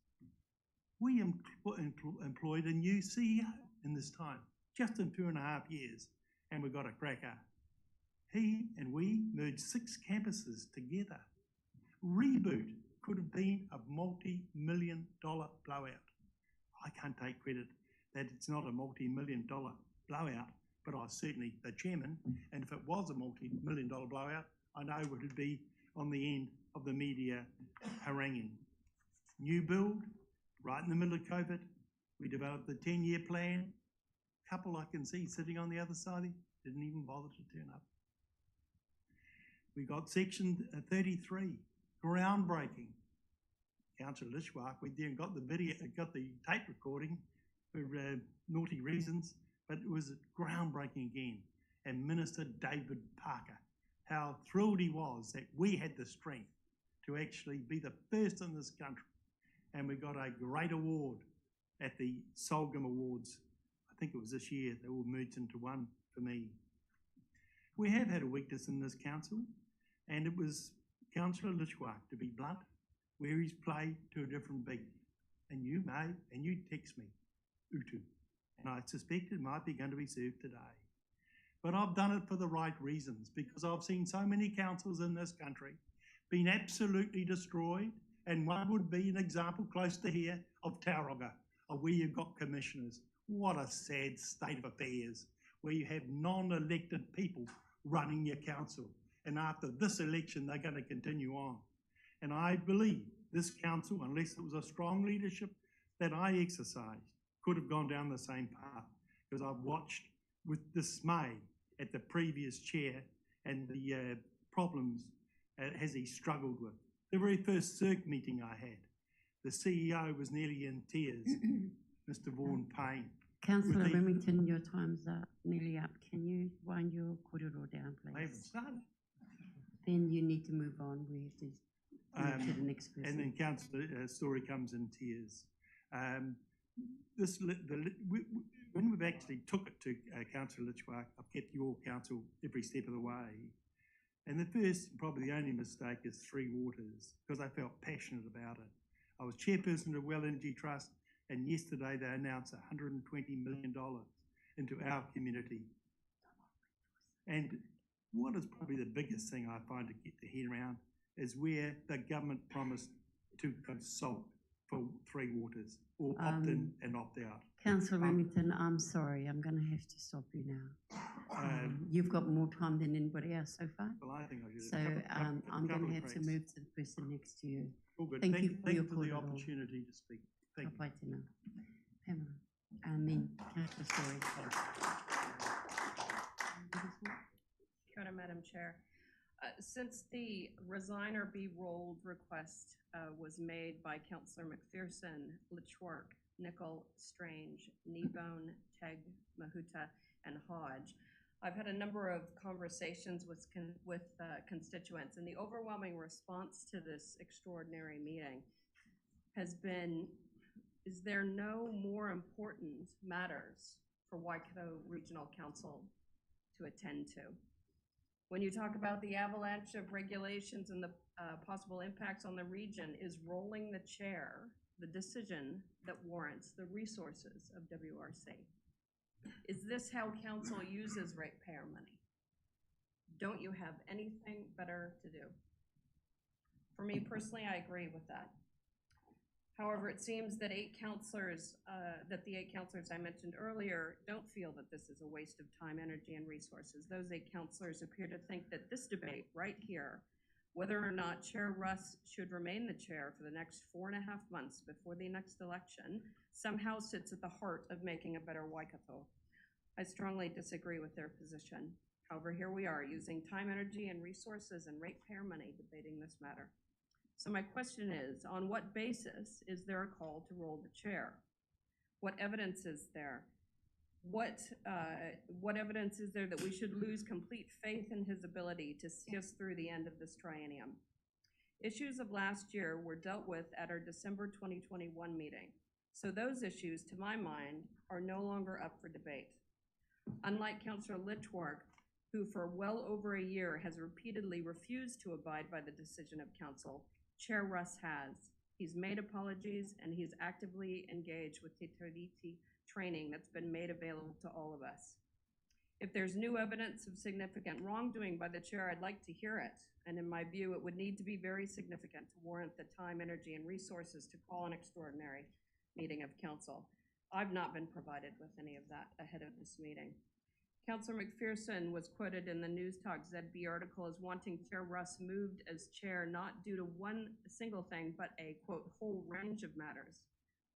We employed a new CEO in this time, just in 2.5 years, and we got a cracker. He and we merged 6 campuses together. Reboot could have been a multi-million-dollar blowout. I can't take credit that it's not a multi-million-dollar blowout, but I was certainly the chairman, and if it was a multi-million-dollar blowout, I know it would be on the end of the media haranguing. New build, right in the middle of COVID, we developed the 10-year plan. Couple I can see sitting on the other side, didn't even bother to turn up. We got section 33, groundbreaking. Councillor Lishwak went there and got the video, got the tape recording for naughty reasons, but it was groundbreaking again. And Minister David Parker, how thrilled he was that we had the strength to actually be the first in this country. And we got a great award at the Solgum Awards. I think it was this year. They all merged into one for me. We have had a weakness in this council, and it was Councillor Lishwak, to be blunt, where he's played to a different beat. And you text me, Utu, and I suspect it might be going to be served today. But I've done it for the right reasons, because I've seen so many councils in this country being absolutely destroyed, and one would be an example close to here of Tauranga, of where you've got commissioners. What a sad state of affairs, where you have non-elected people running your council. And after this election, they're going to continue on. And I believe this council, unless it was a strong leadership that I exercised, could have gone down the same path, because I've watched with dismay at the previous chair and the problems as he struggled with. The very first CIRC meeting I had, the CEO was nearly in tears, Mr. Vaughan Payne. Councillor Remington, your time's nearly up. Can you wind your korero down, please? I haven't started. Then you need to move on. We have to move to the next person. And then Councillor Story comes in tears. When we've actually took it to Councillor Litchmark, I've kept your council every step of the way. And the first, probably the only mistake, is Three Waters, because I felt passionate about it. I was chairperson of Well Energy Trust, and yesterday they announced $120 million into our community. And what is probably the biggest thing I find to get the head around is where the government promised to consult for Three Waters, or opt in and opt out. Councillor Remington, I'm sorry, I'm going to have to stop you now. You've got more time than anybody else so far. Well, I think I should. So I'm going to have to move to the person next to you. All good. Thank you for your the opportunity to speak. Thank you. Pamela, and then Councillor Story. Kia ora, Madam Chair. Since the resign or be rolled request was made by Councillor McPherson, Litchwork, Nicol, Strange, Kneebone, Teg, Mahuta, and Hodge, I've had a number of conversations with constituents, and the overwhelming response to this extraordinary meeting has been, is there no more important matters for Waikato Regional Council to attend to? When you talk about the avalanche of regulations and the possible impacts on the region, is rolling the chair the decision that warrants the resources of WRC? Is this how council uses ratepayer money? Don't you have anything better to do? For me personally, I agree with that. However, it seems that the 8 councillors I mentioned earlier don't feel that this is a waste of time, energy, and resources. Those 8 councillors appear to think that this debate right here, whether or not Chair Russ should remain the chair for the next 4.5 months before the next election, somehow sits at the heart of making a better Waikato. I strongly disagree with their position. However, here we are using time, energy, and resources and ratepayer money debating this matter. So my question is, on what basis is there a call to roll the chair? What evidence is there? What evidence is there that we should lose complete faith in his ability to see us through the end of this triennium? Issues of last year were dealt with at our December 2021 meeting. So those issues, to my mind, are no longer up for debate. Unlike Councillor Litchwork, who for well over a year has repeatedly refused to abide by the decision of council, Chair Russ has. He's made apologies, and he's actively engaged with Te Tiriti training that's been made available to all of us. If there's new evidence of significant wrongdoing by the chair, I'd like to hear it. And in my view, it would need to be very significant to warrant the time, energy, and resources to call an extraordinary meeting of council. I've not been provided with any of that ahead of this meeting. Councillor McPherson was quoted in the News Talk ZB article as wanting Chair Russ moved as chair not due to one single thing, but a, quote, whole range of matters.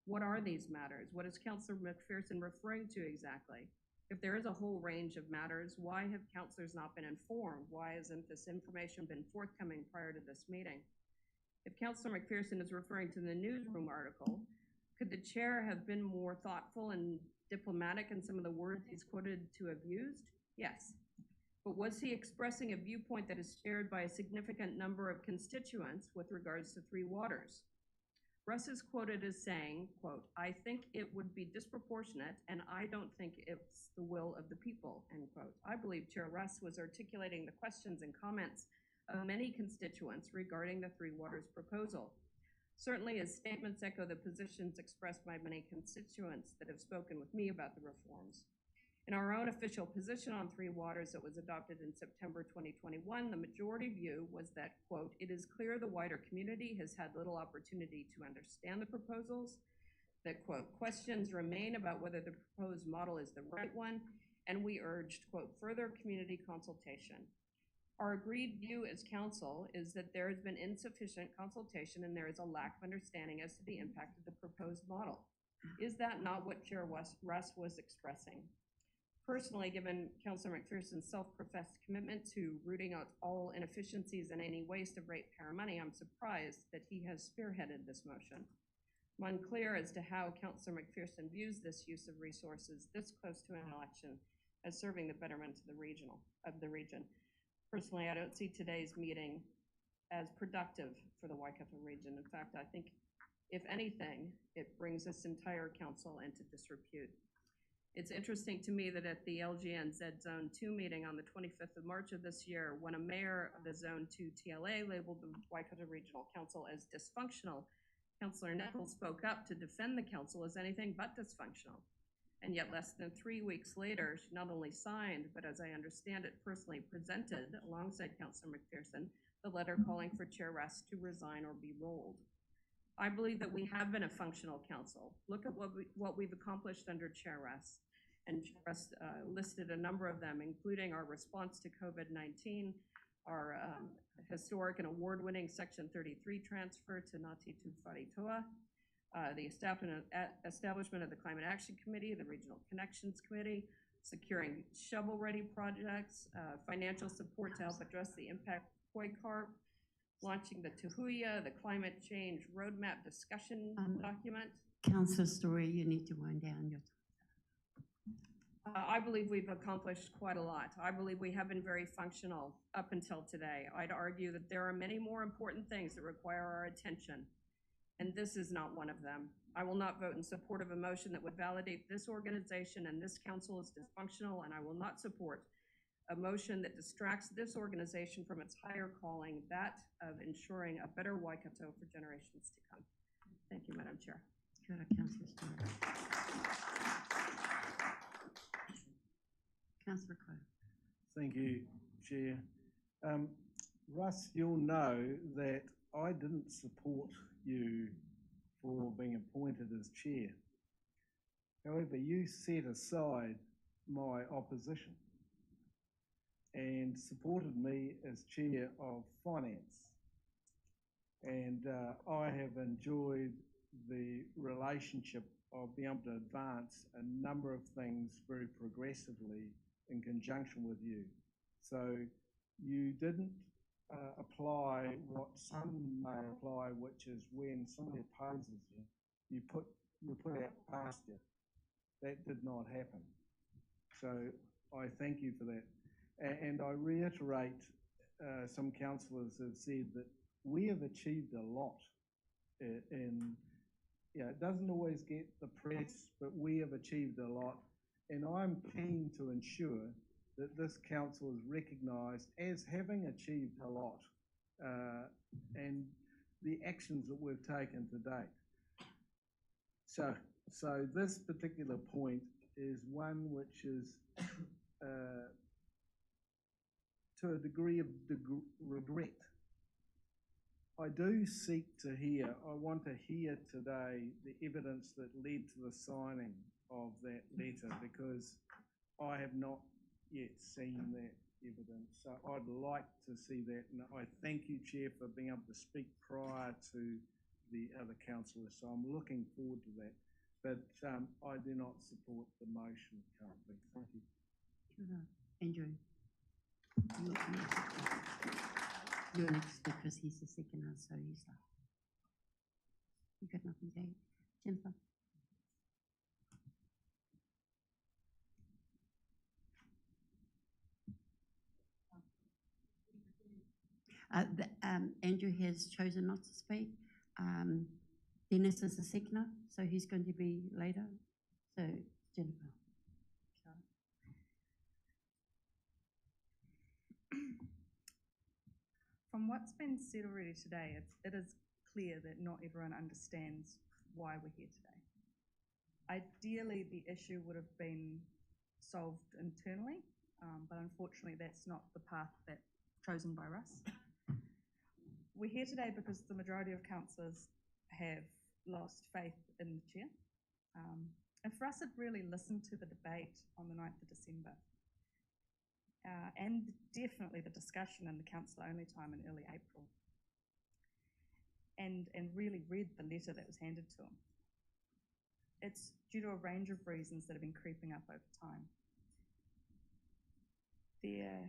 What are these matters? What is Councillor McPherson referring to exactly? If there is a whole range of matters, why have councillors not been informed? Why hasn't this information been forthcoming prior to this meeting? If Councillor McPherson is referring to the newsroom article, could the chair have been more thoughtful and diplomatic in some of the words he's quoted to have used? Yes. But was he expressing a viewpoint that is shared by a significant number of constituents with regards to Three Waters? Russ is quoted as saying, quote, "I think it would be disproportionate and I don't think it's the will of the people," end quote. I believe Chair Russ was articulating the questions and comments of many constituents regarding the Three Waters proposal. Certainly his statements echo the positions expressed by many constituents that have spoken with me about the reforms. In our own official position on Three Waters that was adopted in September 2021, the majority view was that, quote, "It is clear the wider community has had little opportunity to understand the proposals," that, quote, "questions remain about whether the proposed model is the right one," and we urged, quote, "further community consultation." Our agreed view as council is that there has been insufficient consultation and there is a lack of understanding as to the impact of the proposed model. Is that not what Chair Russ was expressing? Personally, given Councillor McPherson's self-professed commitment to rooting out all inefficiencies and any waste of ratepayer money, I'm surprised that he has spearheaded this motion. I'm unclear as to how Councillor McPherson views this use of resources this close to an election as serving the betterment of the region. Personally, I don't see today's meeting as productive for the Waikato region. In fact, I think, if anything, it brings this entire council into disrepute. It's interesting to me that at the LGNZ Zone 2 meeting on the 25th of March of this year, when a mayor of the Zone 2 TLA labeled the Waikato Regional Council as dysfunctional, Councillor Nichols spoke up to defend the council as anything but dysfunctional. And yet less than 3 weeks later, she not only signed, but as I understand it, personally presented, alongside Councillor McPherson, the letter calling for Chair Russ to resign or be rolled. I believe that we have been a functional council. Look at what we've accomplished under Chair Russ. And Chair Russ listed a number of them, including our response to COVID-19, our historic and award-winning Section 33 transfer to Ngāti Wharetoa, the establishment of the Climate Action Committee, the Regional Connections Committee, securing shovel-ready projects, financial support to help address the impact of koi carp, launching the Tuhuia, the Climate Change Roadmap Discussion document. Councillor Story, you need to wind down your time. I believe we've accomplished quite a lot. I believe we have been very functional up until today. I'd argue that there are many more important things that require our attention, and this is not one of them. I will not vote in support of a motion that would validate this organization and this council as dysfunctional, and I will not support a motion that distracts this organization from its higher calling, that of ensuring a better Waikato for generations to come. Thank you, Madam Chair. Kia ora, Councillor Story. Councillor Crowe. Thank you, Chair. Russ, you'll know that I didn't support you for being appointed as chair. However, you set aside my opposition and supported me as chair of finance. And I have enjoyed the relationship of being able to advance a number of things very progressively in conjunction with you. So you didn't apply what some may apply, which is when somebody opposes you, you put out pasture. That did not happen. So I thank you for that. And I reiterate, some councillors have said that we have achieved a lot in, it doesn't always get the press, but we have achieved a lot. And I'm keen to ensure that this council is recognised as having achieved a lot and the actions that we've taken to date. So this particular point is one which is to a degree of regret. I do seek to hear, I want to hear today the evidence that led to the signing of that letter, because I have not yet seen that evidence. So I'd like to see that, and I thank you, Chair, for being able to speak prior to the other councillors. So I'm looking forward to that. But I do not support the motion currently. Thank you. Andrew. You're next because he's the second, so he's like. You've got nothing to add. Jennifer? Andrew has chosen not to speak. Dennis is the seconder, so he's going to be later. So, Jennifer. From what's been said already today, it is clear that not everyone understands why we're here today. Ideally, the issue would have been solved internally, but unfortunately that's not the path that's chosen by Russ. We're here today because the majority of councillors have lost faith in the chair. If Russ had really listened to the debate on the 9th of December, and definitely the discussion in the council-only time in early April, and really read the letter that was handed to him, it's due to a range of reasons that have been creeping up over time. There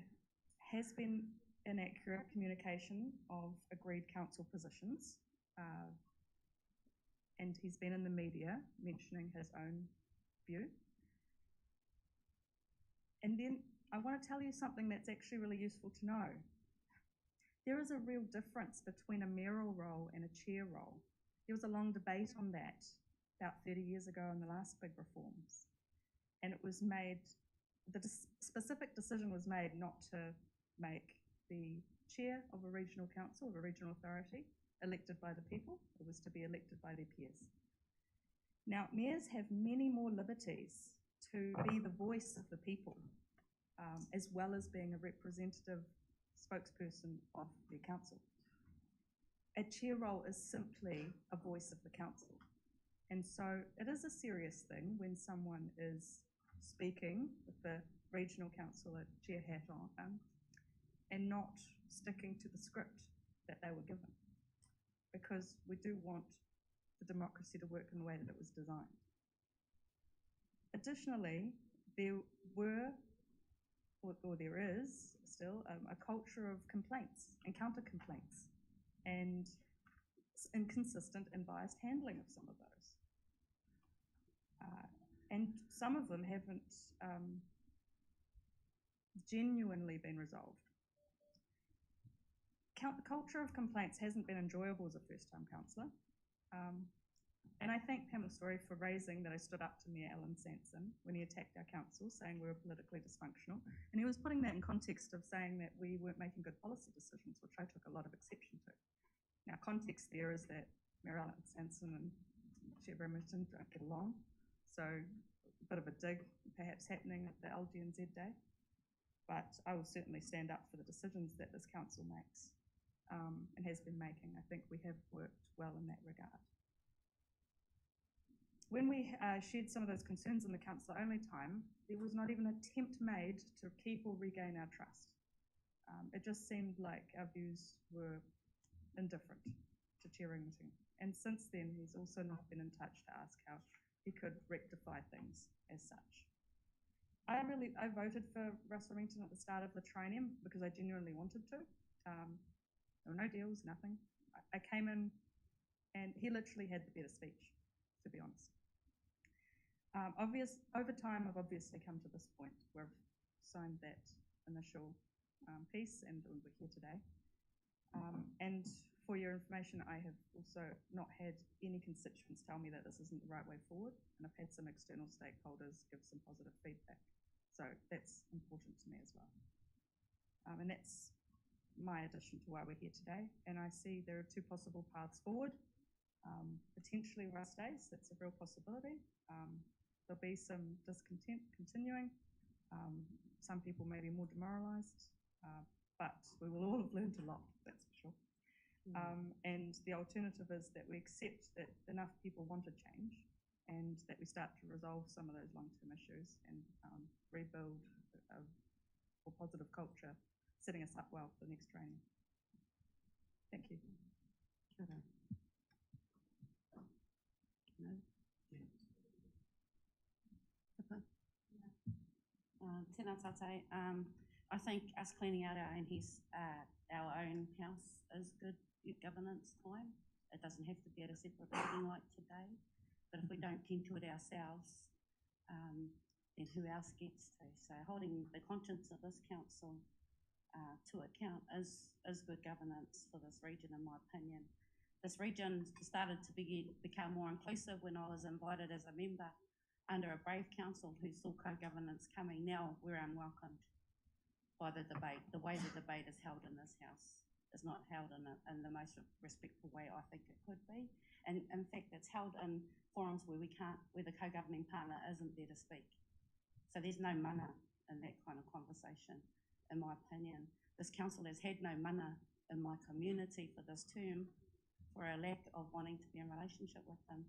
has been inaccurate communication of agreed council positions, and he's been in the media mentioning his own view. And then I want to tell you something that's actually really useful to know. There is a real difference between a mayoral role and a chair role. There was a long debate on that about 30 years ago in the last big reforms. And it was made, the specific decision was made not to make the chair of a regional council, of a regional authority, elected by the people. It was to be elected by their peers. Now, mayors have many more liberties to be the voice of the people, as well as being a representative spokesperson of their council. A chair role is simply a voice of the council. And so it is a serious thing when someone is speaking with the regional council chair hat on and not sticking to the script that they were given, because we do want the democracy to work in the way that it was designed. Additionally, there were, or there is still, a culture of complaints and counter complaints and inconsistent and biased handling of some of those. And some of them haven't genuinely been resolved. The culture of complaints hasn't been enjoyable as a first-time councillor. And I thank Pamela Story for raising that I stood up to Mayor Alan Sanson when he attacked our council, saying we were politically dysfunctional. And he was putting that in context of saying that we weren't making good policy decisions, which I took a lot of exception to. Now, context there is that Mayor Alan Sanson and Chair Brimington don't get along. So a bit of a dig perhaps happening at the LGNZ Day. But I will certainly stand up for the decisions that this council makes and has been making. I think we have worked well in that regard. When we shared some of those concerns in the council-only time, there was not even an attempt made to keep or regain our trust. It just seemed like our views were indifferent to Chair Remington. And since then, he's also not been in touch to ask how he could rectify things as such. I voted for Russ Remington at the start of the triennium because I genuinely wanted to. There were no deals, nothing. I came in and he literally had the better speech, to be honest. Over time, I've obviously come to this point where I've signed that initial piece and we're here today. And for your information, I have also not had any constituents tell me that this isn't the right way forward, and I've had some external stakeholders give some positive feedback. So that's important to me as well. And that's my addition to why we're here today. And I see there are two possible paths forward. Potentially Russ stays, that's a real possibility. There'll be some discontent continuing. Some people may be more demoralised, but we will all have learned a lot, that's for sure. And the alternative is that we accept that enough people want to change and that we start to resolve some of those long-term issues and rebuild a more positive culture, setting us up well for the next training. Thank you. No? Tēnā tātou. I think us cleaning out our own house is good governance time. It doesn't have to be at a separate meeting like today, but if we don't tend to it ourselves, then who else gets to? So holding the conscience of this council to account is good governance for this region, in my opinion. This region started to become more inclusive when I was invited as a member under a brave council who saw co-governance coming. Now we're unwelcomed by the debate. The way the debate is held in this house is not held in the most respectful way I think it could be. And in fact, it's held in forums where where the co-governing partner isn't there to speak. So there's no mana in that kind of conversation, in my opinion. This council has had no mana in my community for this term for a lack of wanting to be in relationship with them.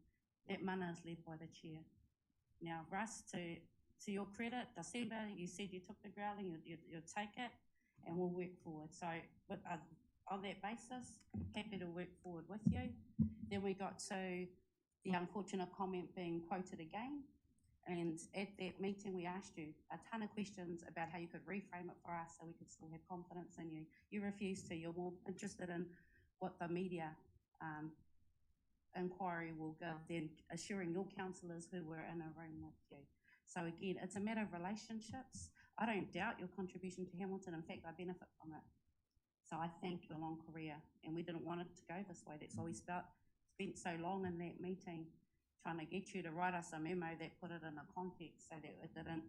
That mana is led by the chair. Now, Russ, to your credit, December, you said you took the growling, you'll take it, and we'll work forward. So on that basis, happy to work forward with you. Then we got to the unfortunate comment being quoted again. And at that meeting, we asked you a ton of questions about how you could reframe it for us so we could still have confidence in you. You refused to. You're more interested in what the media inquiry will give than assuring your councillors who were in a room with you. So again, it's a matter of relationships. I don't doubt your contribution to Hamilton. In fact, I benefit from it. So I thank your long career, and we didn't want it to go this way. That's why we spent so long in that meeting trying to get you to write us a memo that put it in a context so that it didn't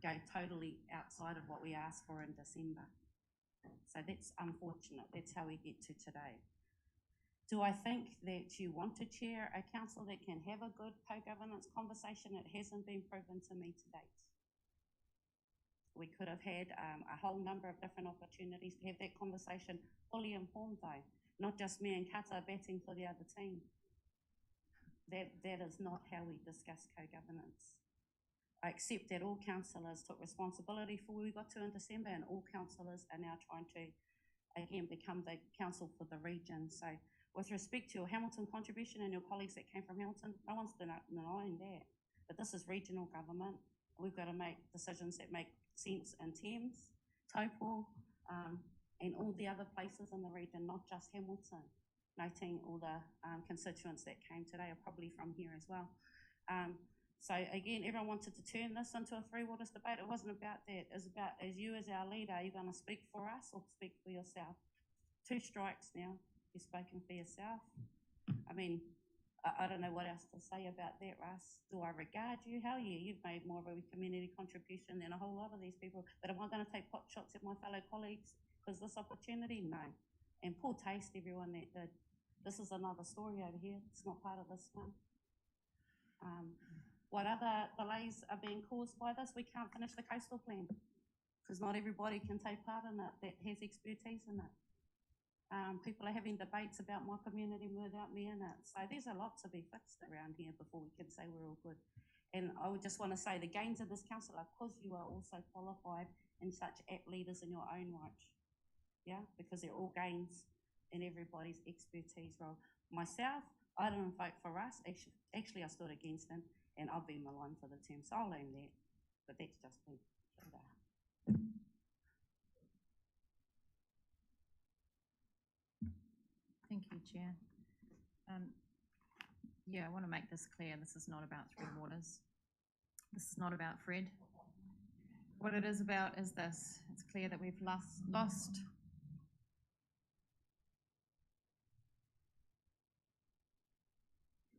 go totally outside of what we asked for in December. So that's unfortunate. That's how we get to today. Do I think that you want to chair a council that can have a good co-governance conversation? It hasn't been proven to me to date. We could have had a whole number of different opportunities to have that conversation fully informed though, not just me and Kata batting for the other team. That is not how we discuss co-governance. I accept that all councillors took responsibility for where we got to in December, and all councillors are now trying to, again, become the council for the region. So with respect to your Hamilton contribution and your colleagues that came from Hamilton, no one's denying that. But this is regional government. We've got to make decisions that make sense in Thames, Taupo, and all the other places in the region, not just Hamilton. Noting all the constituents that came today are probably from here as well. So again, everyone wanted to turn this into a Three Waters debate. It wasn't about that. It's about, as you as our leader, are you going to speak for us or speak for yourself? 2 strikes now. You've spoken for yourself. I mean, I don't know what else to say about that, Russ. Do I regard you? Hell yeah, you've made more of a community contribution than a whole lot of these people. But am I going to take pot shots at my fellow colleagues because this opportunity? No. And poor taste, everyone that did. This is another story over here. It's not part of this one. What other delays are being caused by this? We can't finish the coastal plan because not everybody can take part in it that has expertise in it. People are having debates about my community without me in it. So there's a lot to be fixed around here before we can say we're all good. And I would just want to say the gains of this council are because you are also qualified and such apt leaders in your own right. Yeah, because they're all gains in everybody's expertise role. Myself, I didn't vote for Russ. Actually, I stood against him, and I've been maligned for the term, so I'll own that. But that's just me. Thank you, Chair. Yeah, I want to make this clear. This is not about Three Waters. This is not about Fred. What it is about is this. It's clear that we've lost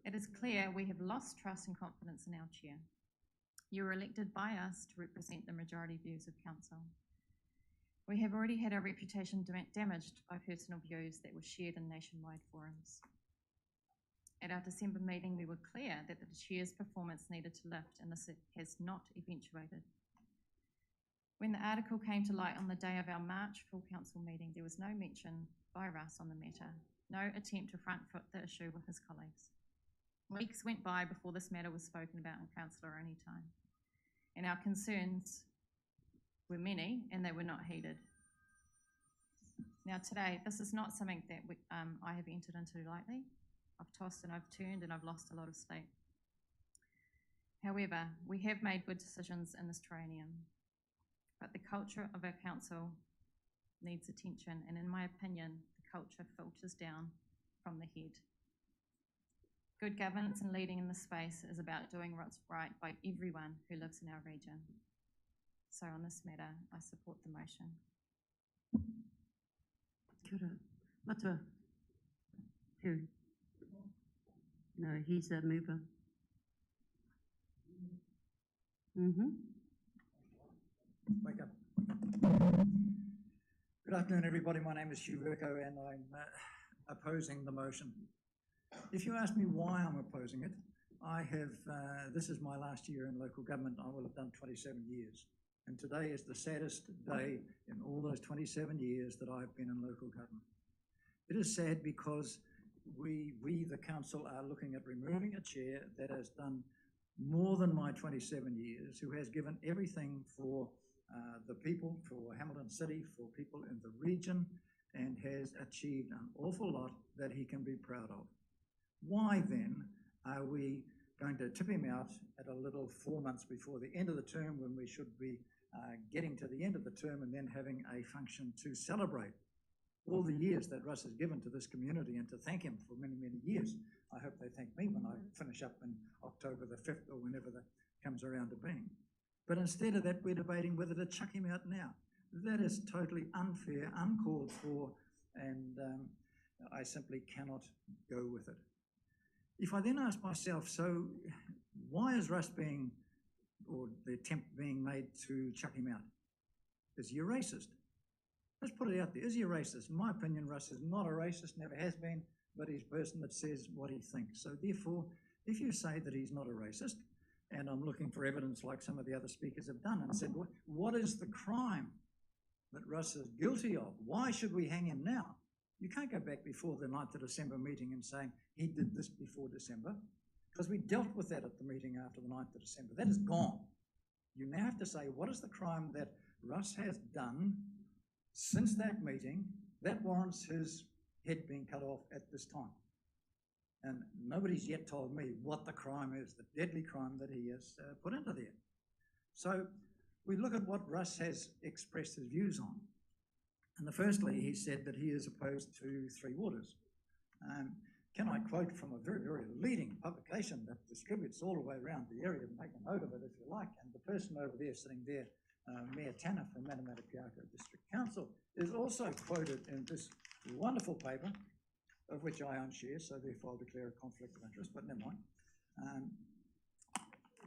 It is clear we have lost trust and confidence in our chair. You were elected by us to represent the majority views of council. We have already had our reputation damaged by personal views that were shared in nationwide forums. At our December meeting, we were clear that the chair's performance needed to lift, and this has not eventuated. When the article came to light on the day of our March full council meeting, there was no mention by Russ on the matter, no attempt to front foot the issue with his colleagues. Weeks went by before this matter was spoken about in council or any time, and our concerns were many and they were not heeded. Now today, this is not something that I have entered into lightly. I've tossed and I've turned and I've lost a lot of sleep. However, we have made good decisions in this triennium, but the culture of our council needs attention, and in my opinion, the culture filters down from the head. Good governance and leading in this space is about doing what's right by everyone who lives in our region. So on this matter, I support the motion. Kia ora. Matua. Who? No, he's a mover. Wake up. Good afternoon, everybody. My name is Hugh Verco, and I'm opposing the motion. If you ask me why I'm opposing it, I have, this is my last year in local government. I will have done 27 years. And today is the saddest day in all those 27 years that I've been in local government. It is sad because we the council are looking at removing a chair that has done more than my 27 years, who has given everything for the people, for Hamilton City, for people in the region, and has achieved an awful lot that he can be proud of. Why then are we going to tip him out at a little 4 months before the end of the term, when we should be getting to the end of the term and then having a function to celebrate all the years that Russ has given to this community and to thank him for many, many years? I hope they thank me when I finish up in October the 5th or whenever that comes around to being. But instead of that, we're debating whether to chuck him out now. That is totally unfair, uncalled for, and I simply cannot go with it. If I then ask myself, so why is Russ being, or the attempt being made to chuck him out? Is he a racist? Let's put it out there. Is he a racist? In my opinion, Russ is not a racist, never has been, but he's a person that says what he thinks. So therefore, if you say that he's not a racist, and I'm looking for evidence like some of the other speakers have done and said, what is the crime that Russ is guilty of? Why should we hang him now? You can't go back before the 9th of December meeting and saying he did this before December, because we dealt with that at the meeting after the 9th of December. That is gone. You now have to say, what is the crime that Russ has done since that meeting that warrants his head being cut off at this time? And nobody's yet told me what the crime is, the deadly crime that he has put into there. So we look at what Russ has expressed his views on. And firstly, he said that he is opposed to Three Waters. Can I quote from a very, very leading publication that distributes all the way around the area, and make a note of it if you like, and the person over there sitting there, Mayor Tanner from Manamatepiako District Council, is also quoted in this wonderful paper, of which I own shares, so therefore I'll declare a conflict of interest, but never mind.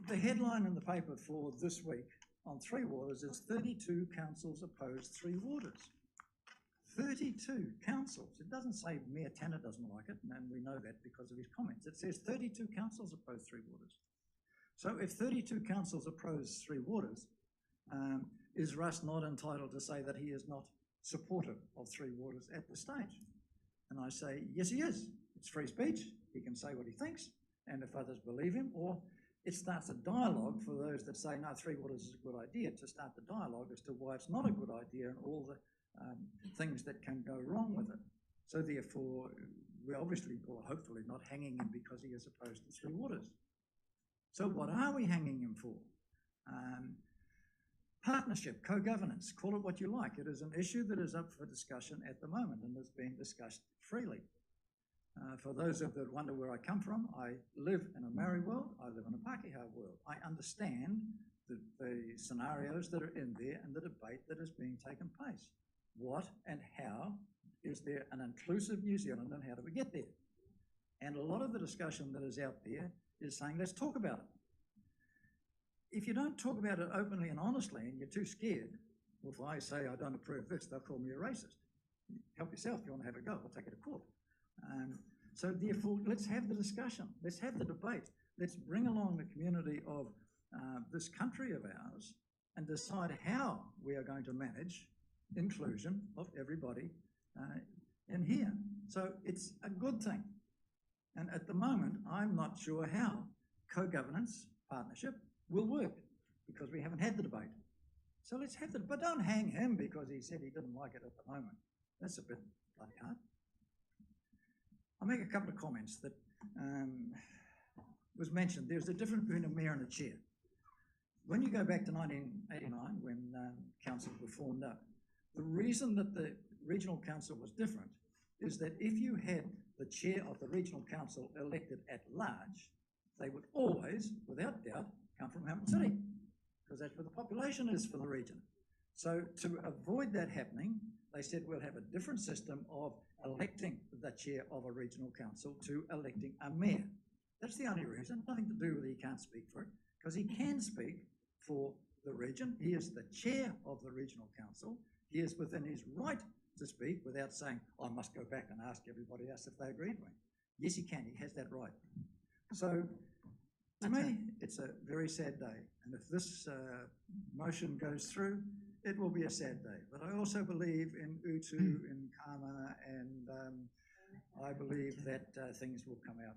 The headline in the paper for this week on Three Waters is 32 councils oppose Three Waters. 32 councils. It doesn't say Mayor Tanner doesn't like it, and we know that because of his comments. It says 32 councils oppose Three Waters. So if 32 councils oppose Three Waters, is Russ not entitled to say that he is not supportive of Three Waters at this stage? And I say, yes, he is. It's free speech. He can say what he thinks, and if others believe him, or it starts a dialogue for those that say, no, Three Waters is a good idea, to start the dialogue as to why it's not a good idea and all the things that can go wrong with it. So therefore, we're obviously, or hopefully, not hanging him because he is opposed to Three Waters. So what are we hanging him for? Partnership, co-governance, call it what you like. It is an issue that is up for discussion at the moment and is being discussed freely. For those of that wonder where I come from, I live in a Maori world, I live in a Pākehā world. I understand the scenarios that are in there and the debate that is being taken place. What and how is there an inclusive New Zealand, and how do we get there? And a lot of the discussion that is out there is saying, let's talk about it. If you don't talk about it openly and honestly and you're too scared, well, if I say I don't approve this, they'll call me a racist. Help yourself, if you want to have a go, I'll take it to court. So therefore, let's have the discussion, let's have the debate, let's bring along the community of this country of ours and decide how we are going to manage inclusion of everybody in here. So it's a good thing. And at the moment, I'm not sure how co-governance, partnership, will work because we haven't had the debate. So let's have but don't hang him because he said he didn't like it at the moment. That's a bit bloody hard. I'll make a couple of comments that was mentioned. There's a difference between a mayor and a chair. When you go back to 1989, when councils were formed up, the reason that the regional council was different is that if you had the chair of the regional council elected at large, they would always, without doubt, come from Hamilton City, because that's where the population is for the region. So to avoid that happening, they said we'll have a different system of electing the chair of a regional council to electing a mayor. That's the only reason, nothing to do with he can't speak for it, because he can speak for the region. He is the chair of the regional council. He is within his right to speak without saying, I must go back and ask everybody else if they agree with me. Yes, he can, he has that right. So to me, it's a very sad day. And if this motion goes through, it will be a sad day. But I also believe in utu, in karma, and I believe that things will come out.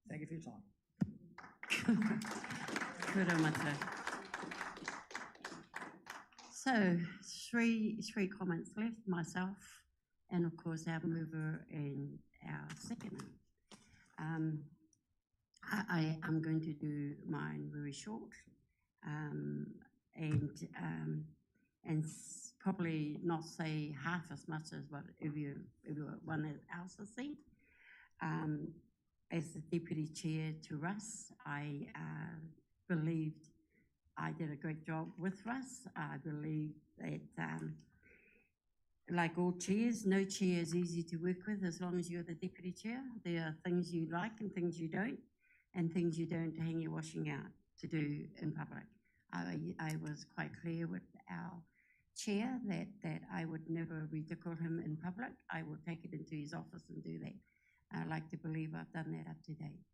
Thank you for your time. Kura mata. So, three comments left, myself, and of course our mover and our seconder. I'm going to do mine very short, and probably not say half as much as what everyone else has said. As the deputy chair to Russ, I believed I did a great job with Russ. I believe that, like all chairs, no chair is easy to work with as long as you're the deputy chair. There are things you like and things you don't, and things you don't hang your washing out to do in public. I was quite clear with our chair that I would never ridicule him in public. I will take it into his office and do that. I like to believe I've done that up to date.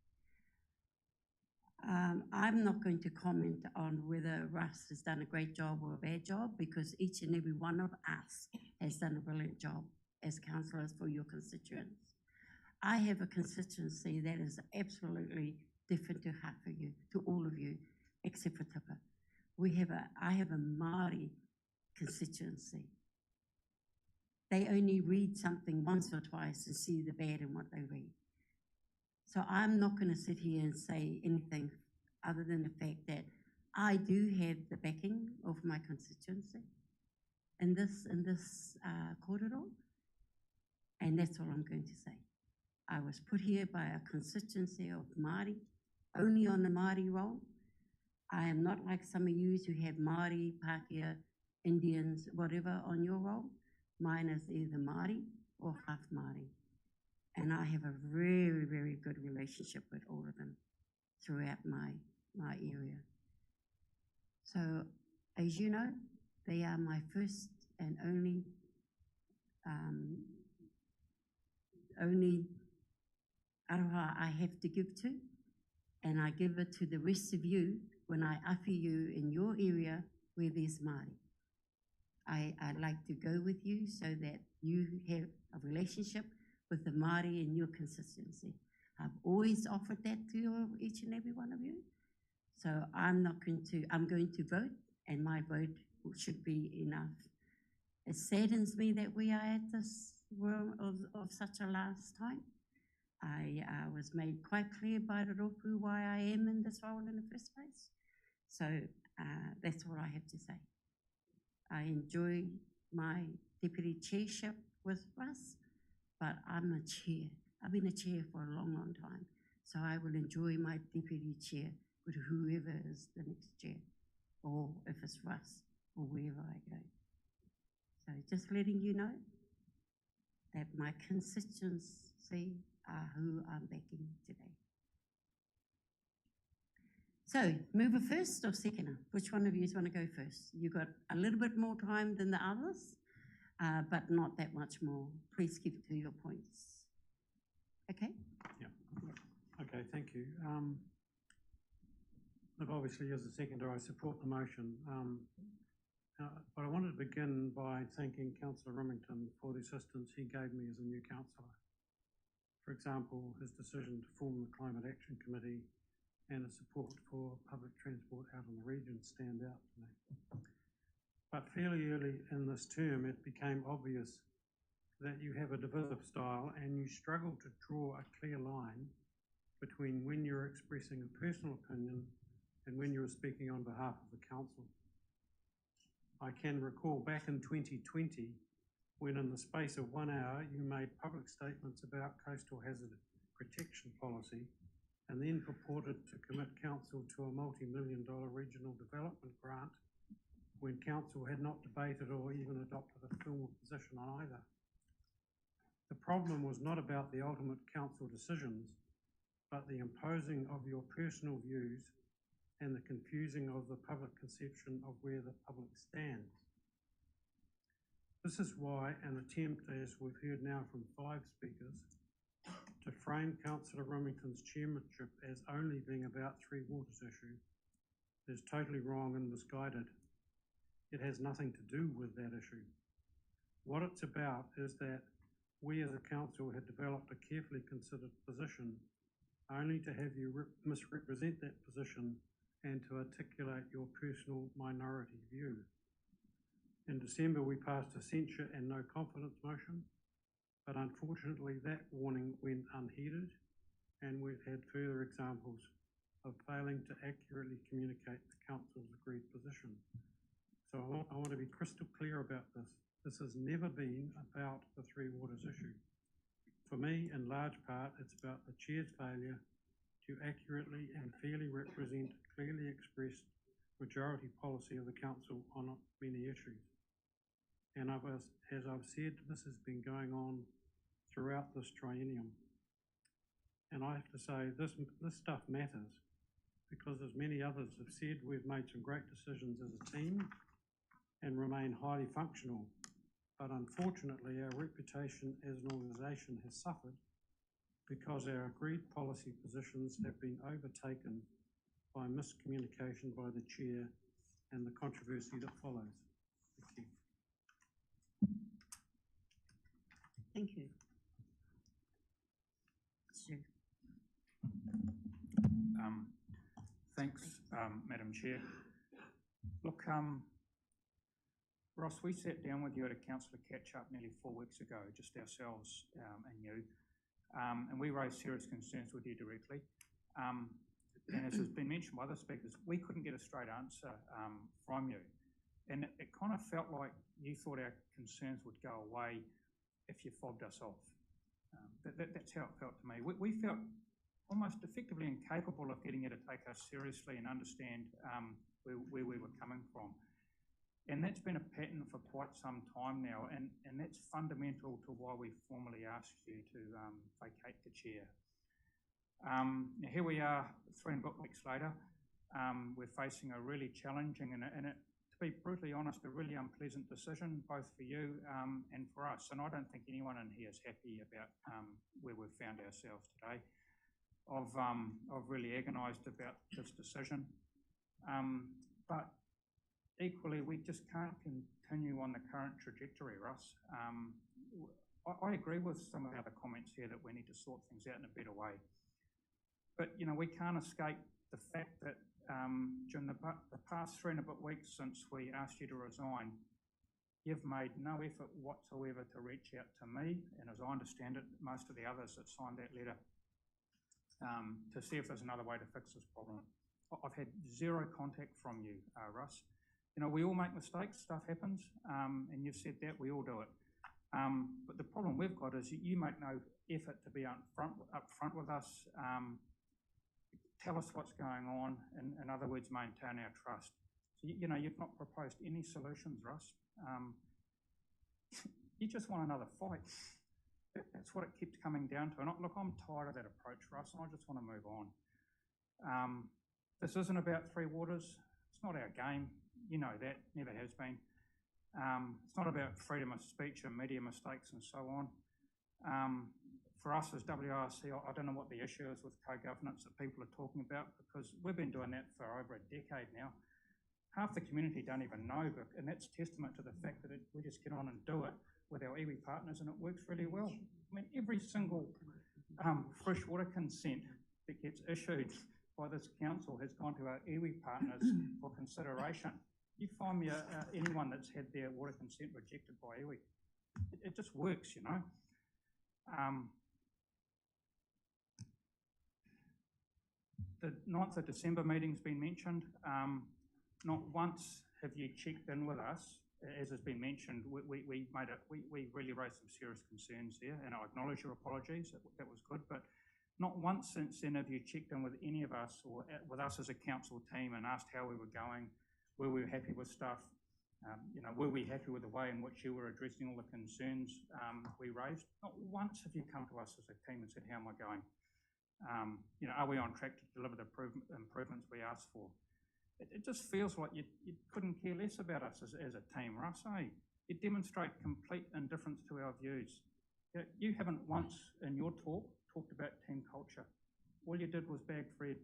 I'm not going to comment on whether Russ has done a great job or a bad job, because each and every one of us has done a brilliant job as councillors for your constituents. I have a constituency that is absolutely different to half of you, to all of you, except for Tipa. I have a Māori constituency. They only read something once or twice and see the bad in what they read. So I'm not going to sit here and say anything other than the fact that I do have the backing of my constituency in this corridor, and that's all I'm going to say. I was put here by a constituency of Māori, only on the Māori roll. I am not like some of you who have Māori, Pākehā, Indians, whatever on your roll. Mine is either Māori or half Māori. And I have a very, very good relationship with all of them throughout my area. So, as you know, they are my first and only aroha I have to give to, and I give it to the rest of you when I awhi you in your area where there's Māori. I'd like to go with you so that you have a relationship with the Māori in your constituency. I've always offered that to each and every one of you. So I'm going to vote, and my vote should be enough. It saddens me that we are at this world of such a last time. I was made quite clear by the Roku why I am in this role in the first place. So that's all I have to say. I enjoy my deputy chairship with Russ, but I'm a chair. I've been a chair for a long, long time. So I will enjoy my deputy chair with whoever is the next chair, or if it's Russ, or wherever I go. So just letting you know that my constituency are who I'm backing today. So, mover first or seconder? Which one of you want to go first? You got a little bit more time than the others, but not that much more. Please keep to your points. Okay? Yeah. Okay, thank you. Look, obviously, as a seconder, I support the motion. But I wanted to begin by thanking Councillor Rimington for the assistance he gave me as a new councillor. For example, his decision to form the Climate Action Committee and his support for public transport out in the region stand out to me. But fairly early in this term, it became obvious that you have a divisive style and you struggle to draw a clear line between when you're expressing a personal opinion and when you're speaking on behalf of the council. I can recall back in 2020 when in the space of 1 hour you made public statements about coastal hazard protection policy and then purported to commit council to a multi-million-dollar regional development grant when council had not debated or even adopted a formal position on either. The problem was not about the ultimate council decisions, but the imposing of your personal views and the confusing of the public conception of where the public stands. This is why an attempt, as we've heard now from 5 speakers, to frame Councillor Remington's chairmanship as only being about Three Waters issue is totally wrong and misguided. It has nothing to do with that issue. What it's about is that we as a council had developed a carefully considered position only to have you misrepresent that position and to articulate your personal minority view. In December, we passed a censure and no confidence motion, but unfortunately that warning went unheeded, and we've had further examples of failing to accurately communicate the council's agreed position. So I want to be crystal clear about this. This has never been about the Three Waters issue. For me, in large part, it's about the chair's failure to accurately and fairly represent clearly expressed majority policy of the council on many issues. And as I've said, this has been going on throughout this triennium. And I have to say, this stuff matters because, as many others have said, we've made some great decisions as a team and remain highly functional. But unfortunately, our reputation as an organisation has suffered because our agreed policy positions have been overtaken by miscommunication by the chair and the controversy that follows. Thank you. Thank you. Sure. Thanks, Madam Chair. Look, Ross, we sat down with you at a councillor catch-up nearly 4 weeks ago, just ourselves and you, and we raised serious concerns with you directly. And as has been mentioned by other speakers, we couldn't get a straight answer from you. And it kind of felt like you thought our concerns would go away if you fobbed us off. That's how it felt to me. We felt almost effectively incapable of getting you to take us seriously and understand where we were coming from. And that's been a pattern for quite some time now, and that's fundamental to why we formally asked you to vacate the chair. Now here we are 3 weeks later. We're facing a really challenging and to be brutally honest, a really unpleasant decision, both for you and for us. And I don't think anyone in here is happy about where we've found ourselves today. I've really agonised about this decision. But equally, we just can't continue on the current trajectory, Russ. I agree with some of the other comments here that we need to sort things out in a better way. But, you know, we can't escape the fact that during the past 3 and a bit weeks since we asked you to resign, you've made no effort whatsoever to reach out to me, and as I understand it, most of the others that signed that letter, to see if there's another way to fix this problem. I've had 0 contact from you, Russ. You know, we all make mistakes, stuff happens, and you've said that, we all do it. But the problem we've got is you make no effort to be up front with us, tell us what's going on, in other words, maintain our trust. So, you know, you've not proposed any solutions, Russ. You just want another fight. That's what it keeps coming down to. And look, I'm tired of that approach, Russ, and I just want to move on. This isn't about Three Waters. It's not our game. You know that, never has been. It's not about freedom of speech and media mistakes and so on. For us as WRC, I don't know what the issue is with co-governance that people are talking about, because we've been doing that for over a decade now. Half the community don't even know, and that's testament to the fact that we just get on and do it with our iwi partners, and it works really well. I mean, every single freshwater consent that gets issued by this council has gone to our iwi partners for consideration. You find me anyone that's had their water consent rejected by iwi. It just works, you know. The 9th of December meeting's been mentioned. Not once have you checked in with us as has been mentioned, we really raised some serious concerns there, and I acknowledge your apologies, that was good, but not once since then have you checked in with any of us or with us as a council team and asked how we were going, were we happy with stuff, were we happy with the way in which you were addressing all the concerns we raised? Not once have you come to us as a team and said, how am I going? Are we on track to deliver the improvements we asked for? It just feels like you couldn't care less about us as a team, Russ, eh? You demonstrate complete indifference to our views. You haven't once in your talk talked about team culture. All you did was bag Fred.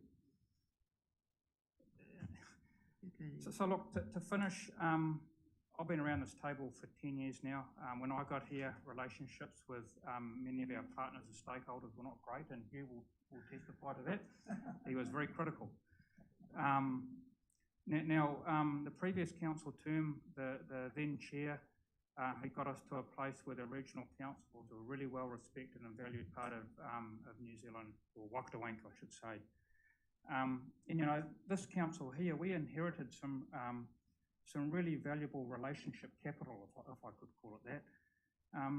So look, to finish, I've been around this table for 10 years now. When I got here, relationships with many of our partners and stakeholders were not great, and Hugh will testify to that. He was very critical. The previous council term, the then chair, he got us to a place where the regional councils were really well respected and valued part of New Zealand, or Waikato, I should say. This council here, we inherited some really valuable relationship capital, if I could call it that.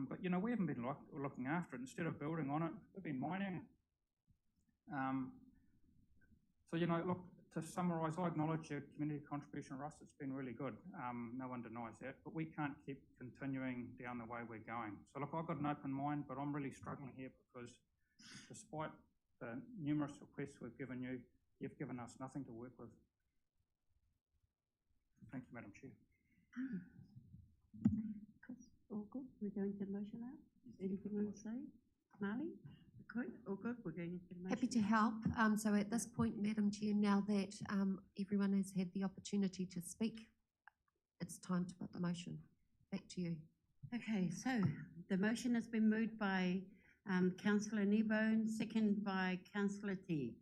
But we haven't been looking after it. Instead of building on it, we've been mining it. Look, to summarise, I acknowledge your community contribution, Russ. It's been really good. No one denies that. But we can't keep continuing down the way we're going. So look, I've got an open mind, but I'm really struggling here because despite the numerous requests we've given you, you've given us nothing to work with. Thank you, Madam Chair. All good. We're going to the motion now. Anything you want to say? Marley? Good. All good. We're going to the motion. Happy to help. So at this point, Madam Chair, now that everyone has had the opportunity to speak, it's time to put the motion. Back to you. Okay, so the motion has been moved by Councillor Kneebone, second by Councillor Teague.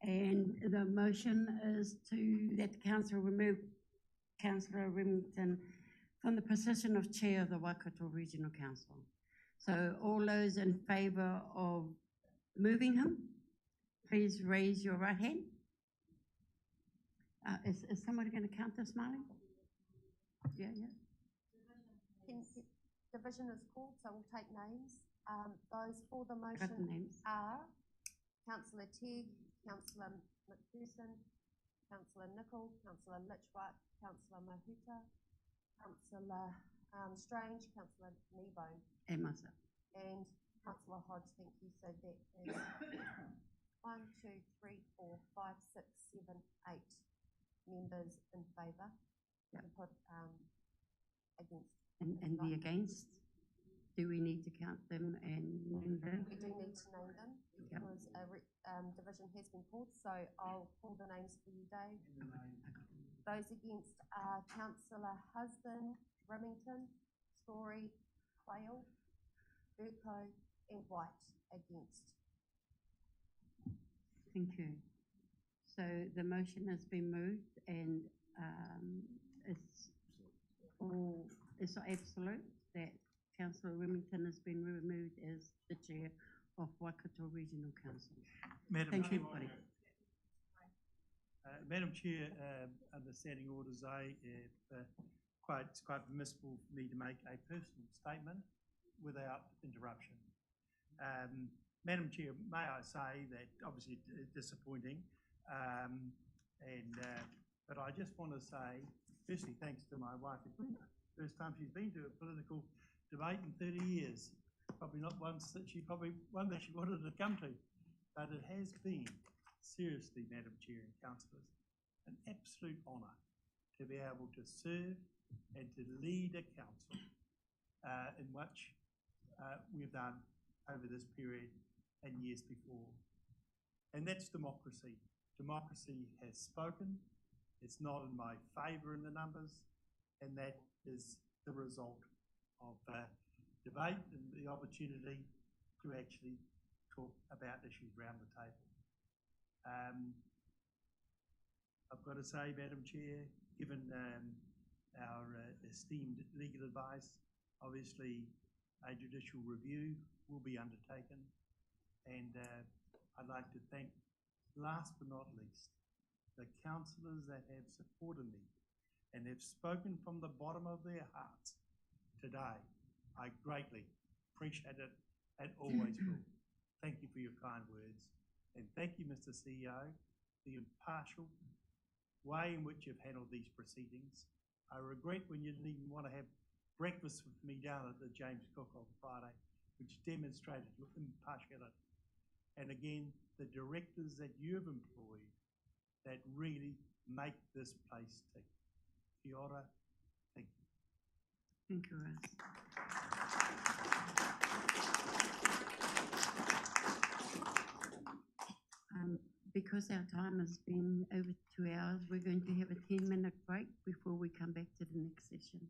And the motion is that the council remove Councillor Remington from the position of Chair of the Waikato Regional Council. So all those in favour of moving him, please raise your right hand. Is somebody going to count this, Marley? Yeah. Division is called, so we'll take names. Those for the motion are Councillor Teague, Councillor McPherson, Councillor Nicol, Councillor Litchfield, Councillor Mahuta, Councillor Strange, Councillor Kneebone. And myself. And Councillor Hodge, thank you. So that is 1, 2, 3, 4, 5, 6, 7, 8 members in favour. Yep. To put against. And the against? Do we need to count them and name them? We do need to name them because a division has been pulled, so I'll pull the names for you, Dave. Those against are Councillor Husband, Remington, Story, Quayle, Burko and White against. Thank you. So the motion has been moved and it's absolute that Councillor Remington has been removed as the Chair of Waikato Regional Council. Thank you, everybody. Madam Chair, under standing orders A, it's quite permissible for me to make a personal statement without interruption. Madam Chair, may I say that obviously disappointing, but I just want to say, firstly, thanks to my wife, first time she's been to a political debate in 30 years. Probably not one that she wanted to come to, but it has been seriously, Madam Chair and councillors, an absolute honour to be able to serve and to lead a council in which we've done over this period and years before. And that's democracy. Democracy has spoken. It's not in my favour in the numbers, and that is the result of debate and the opportunity to actually talk about issues around the table. I've got to say, Madam Chair, given our esteemed legal advice, obviously a judicial review will be undertaken, and I'd like to thank, last but not least, the councillors that have supported me and have spoken from the bottom of their hearts today. I greatly appreciate it and always will. Thank you for your kind words. And thank you, Mr. CEO, the impartial way in which you've handled these proceedings. I regret when you didn't even want to have breakfast with me down at the James Cook on Friday, which demonstrated impartiality. And again, the directors that you've employed that really make this place tick. Kia ora, thank you. Thank you, Russ. Because our time has been over 2 hours, we're going to have a 10-minute break before we come back to the next session.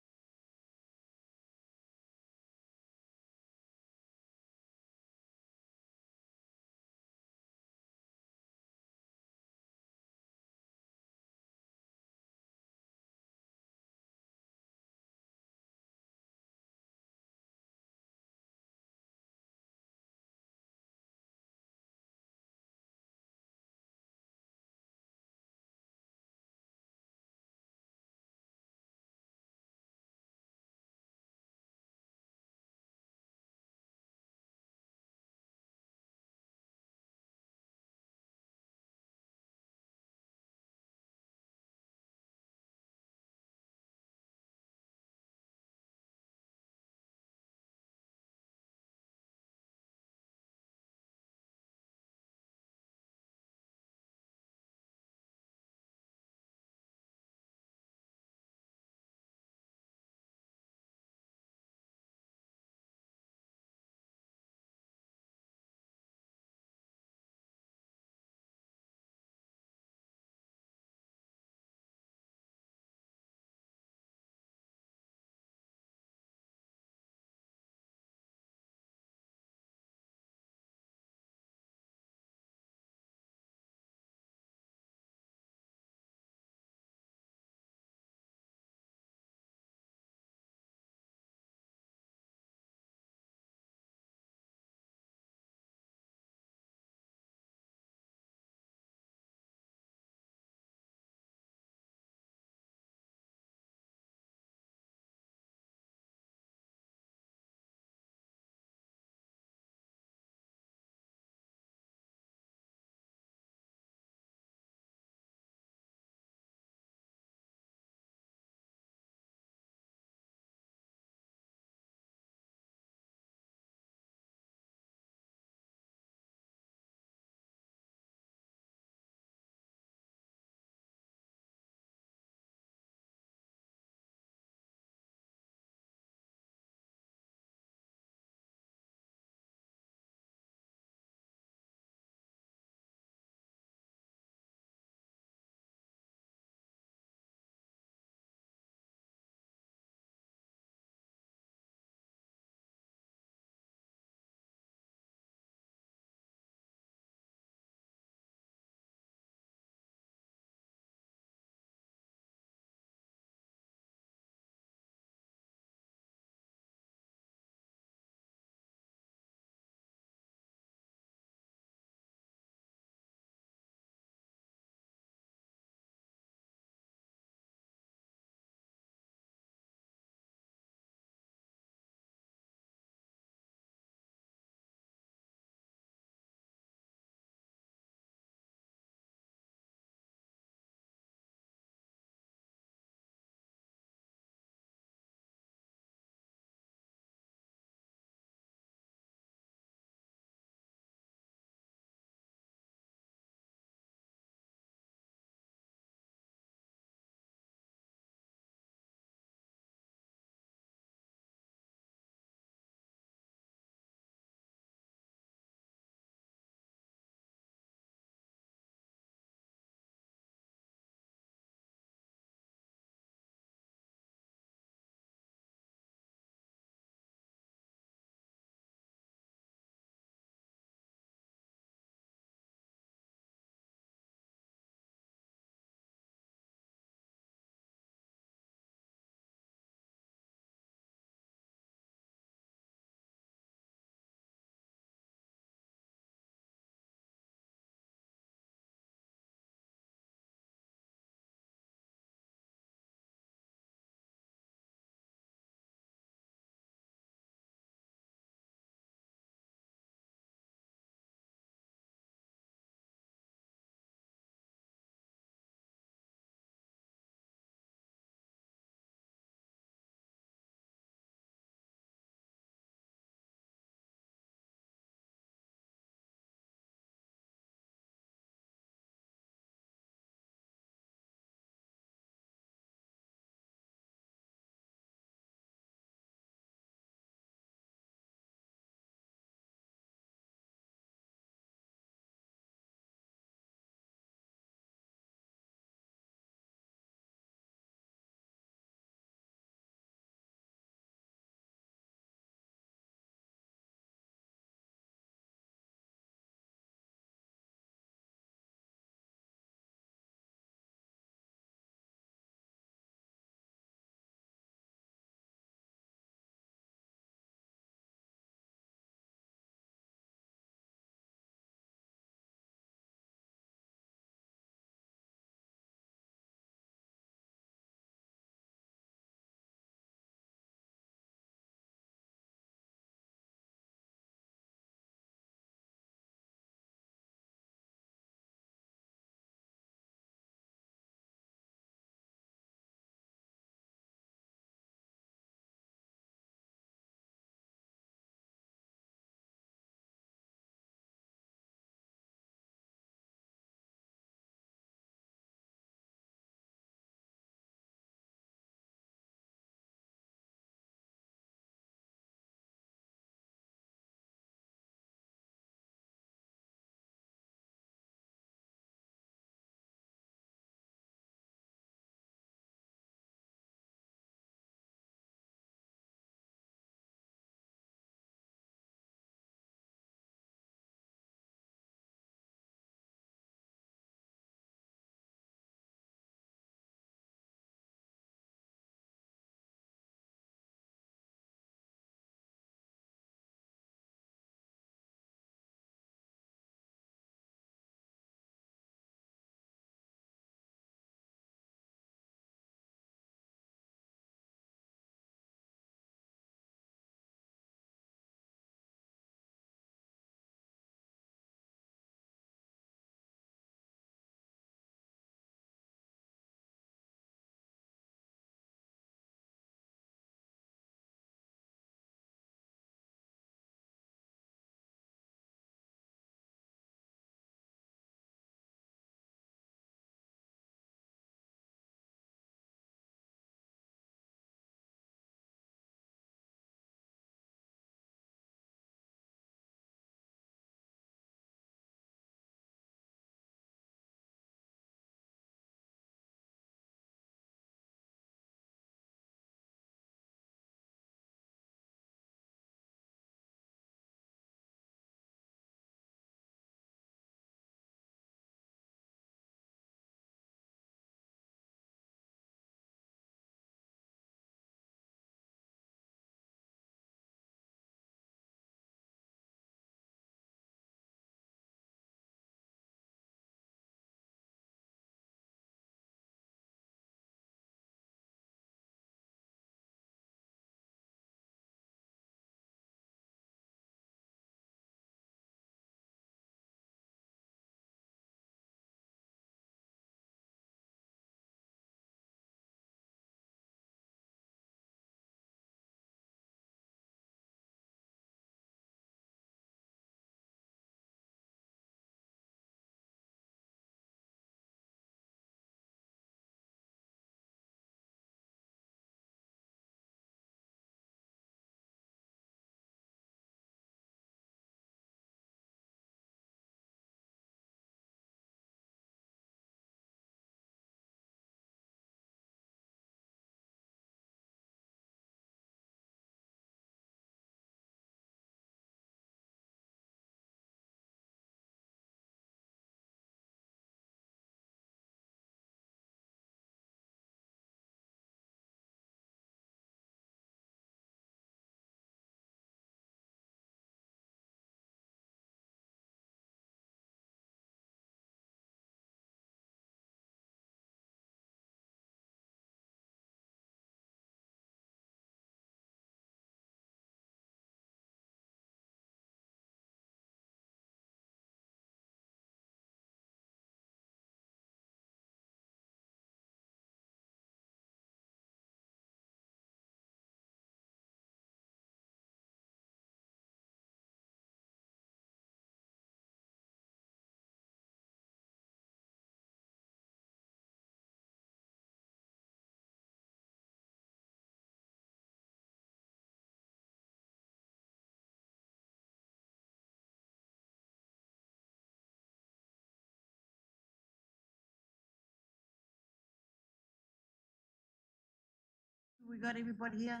we got everybody here.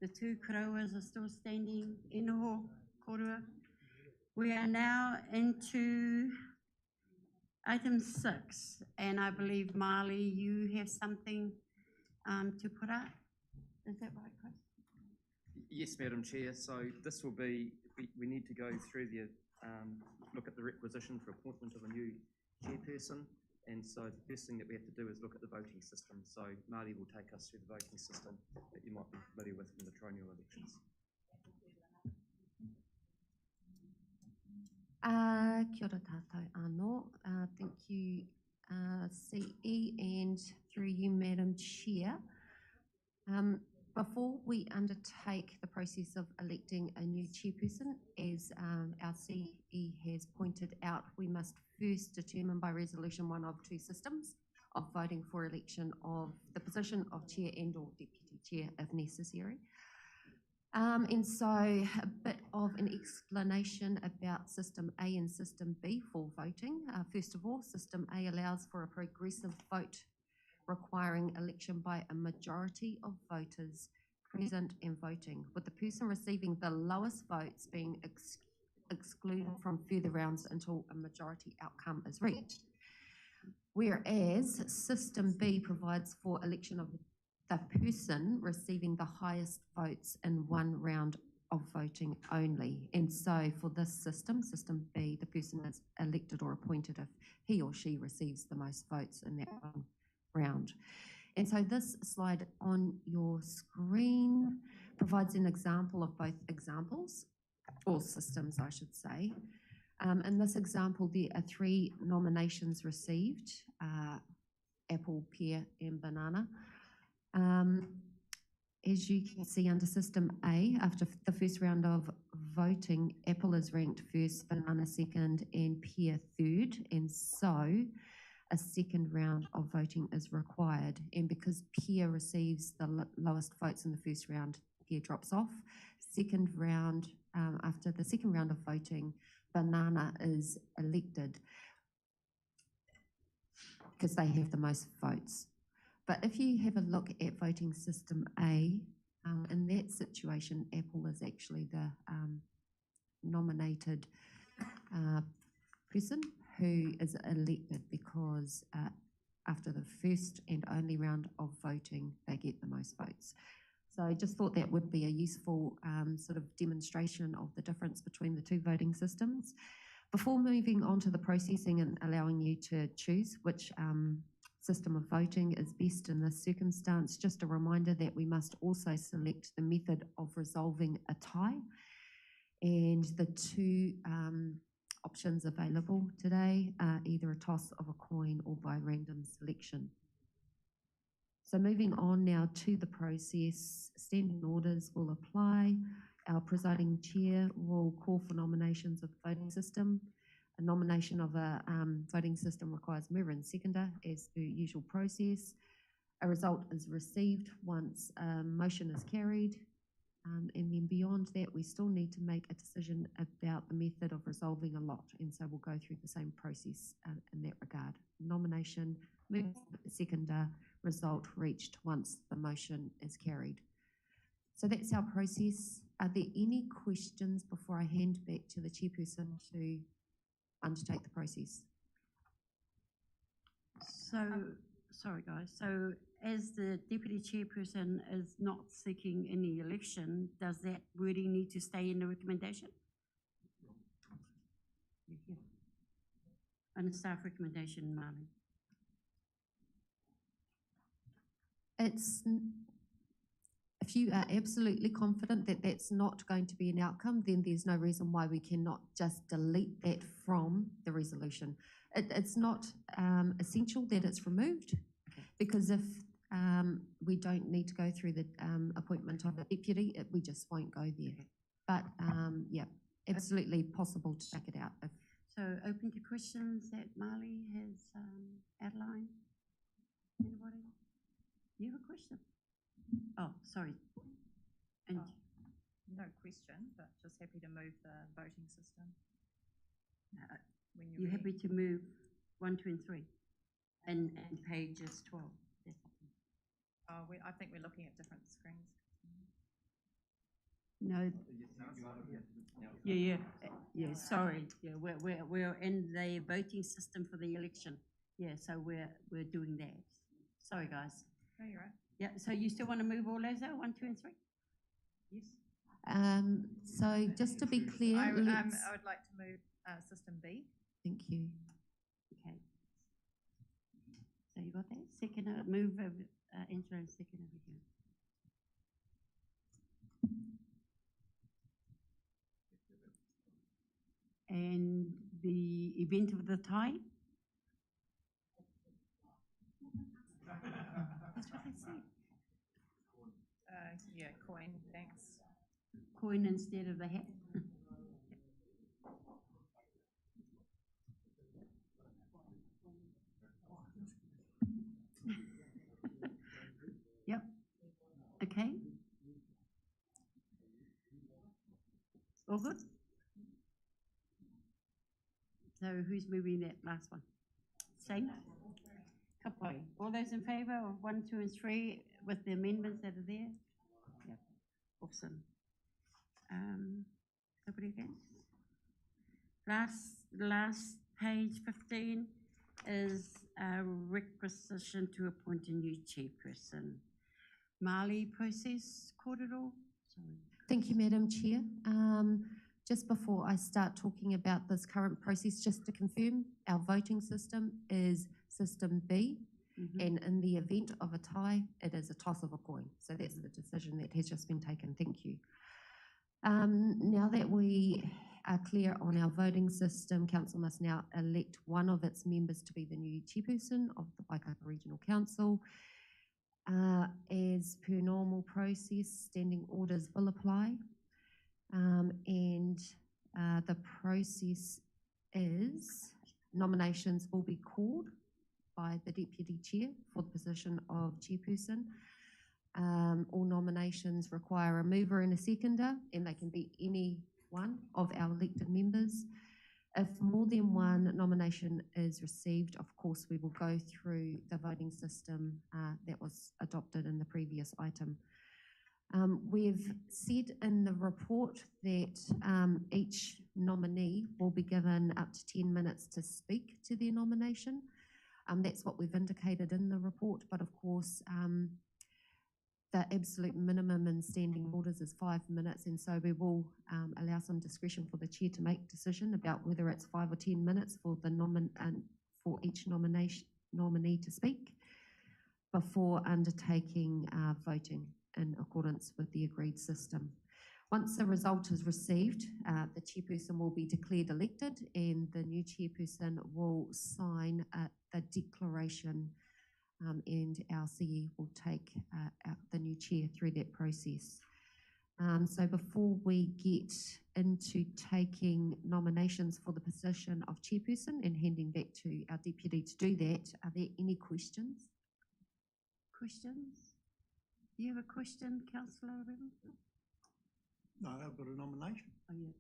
The two koroas are still standing. Inoho, korua. We are now into item 6, and I believe, Marley, you have something to put up. Is that right, Chris? Yes, Madam Chair. So this will be, we need to go through the, look at the requisition for appointment of a new chairperson. And so the first thing that we have to do is look at the voting system. So Marty will take us through the voting system that you might be familiar with from the tronial elections. Kia ora tātou anō. Thank you, CE, and through you, Madam Chair. Before we undertake the process of electing a new chairperson, as our CE has pointed out, we must first determine by resolution one of two systems of voting for election of the position of chair and or deputy chair if necessary. And so a bit of an explanation about System A and System B for voting. First of all, System A allows for a progressive vote requiring election by a majority of voters present and voting, with the person receiving the lowest votes being excluded from further rounds until a majority outcome is reached. Whereas System B provides for election of the person receiving the highest votes in one round of voting only. And so for this system, System B, the person is elected or appointed if he or she receives the most votes in that one round. And so this slide on your screen provides an example of both examples, or systems I should say. In this example, there are 3 nominations received, apple, pear and banana. As you can see under System A, after the first round of voting, apple is ranked first, banana second and pear third, and so a second round of voting is required. And because pear receives the lowest votes in the first round, pear drops off. Second round, after the second round of voting, banana is elected because they have the most votes. But if you have a look at voting System A, in that situation, apple is actually the nominated person who is elected because after the first and only round of voting, they get the most votes. So I just thought that would be a useful sort of demonstration of the difference between the two voting systems. Before moving on to the processing and allowing you to choose which system of voting is best in this circumstance, just a reminder that we must also select the method of resolving a tie. And the two options available today are either a toss of a coin or by random selection. So moving on now to the process, standing orders will apply. Our presiding chair will call for nominations of the voting system. A nomination of a voting system requires mover and seconder as per usual process. A result is received once a motion is carried. And then beyond that, we still need to make a decision about the method of resolving a lot. And so we'll go through the same process in that regard. Nomination, mover, seconder, result reached once the motion is carried. So that's our process. Are there any questions before I hand back to the chairperson to undertake the process? So, sorry guys, so as the deputy chairperson is not seeking any election, does that wording need to stay in the recommendation? Yeah. And the staff recommendation, Marley. If you are absolutely confident that that's not going to be an outcome, then there's no reason why we cannot just delete that from the resolution. It's not essential that it's removed, because if we don't need to go through the appointment of a deputy, we just won't go there. But yeah, absolutely possible to take it out. So open to questions that Marley has outlined. Anybody? You have a question? Oh, sorry. And no question, but just happy to move the voting system. When you're happy to move 1, 2 and 3 and pages 12. I think we're looking at different screens. No. Yeah, sorry. Yeah, we're in the voting system for the election. Yeah, so we're doing that. Sorry, guys. No, you're right. Yeah, so you still want to move all those out, 1, 2, and 3? Yes. So just to be clear, I would let's, like to move system B. thank you. Okay. So you got that? Second, move Angela and second over here. And the event of the tie? That's what I said. Yeah, coin, thanks. Coin instead of the hat? Yep. Okay. All good? So who's moving that last one? Same? Kapai. All those in favour of 1, 2, and 3 with the amendments that are there? Yep. Awesome. Nobody against? Last page 15 is a requisition to appoint a new chairperson. Mali process corridor. Sorry. Thank you, Madam Chair. Just before I start talking about this current process, just to confirm, our voting system is system B, and in the event of a tie, it is a toss of a coin. So that's the decision that has just been taken. Thank you. Now that we are clear on our voting system, Council must now elect one of its members to be the new chairperson of the Waikato Regional Council. As per normal process, standing orders will apply. The process is nominations will be called by the Deputy Chair for the position of Chairperson. All nominations require a mover and a seconder, and they can be any one of our elected members. If more than one nomination is received, of course, we will go through the voting system that was adopted in the previous item. We've said in the report that each nominee will be given up to 10 minutes to speak to their nomination. That's what we've indicated in the report, but of course, the absolute minimum in standing orders is 5 minutes, and so we will allow some discretion for the chair to make a decision about whether it's 5 or 10 minutes for the for each nominee to speak before undertaking voting in accordance with the agreed system. Once the result is received, the chairperson will be declared elected, and the new chairperson will sign the declaration, and our CE will take the new chair through that process. So before we get into taking nominations for the position of chairperson and handing back to our deputy to do that, are there any questions? Questions? Do you have a question, Councillor Remington? No, I've got a nomination. Oh, yeah.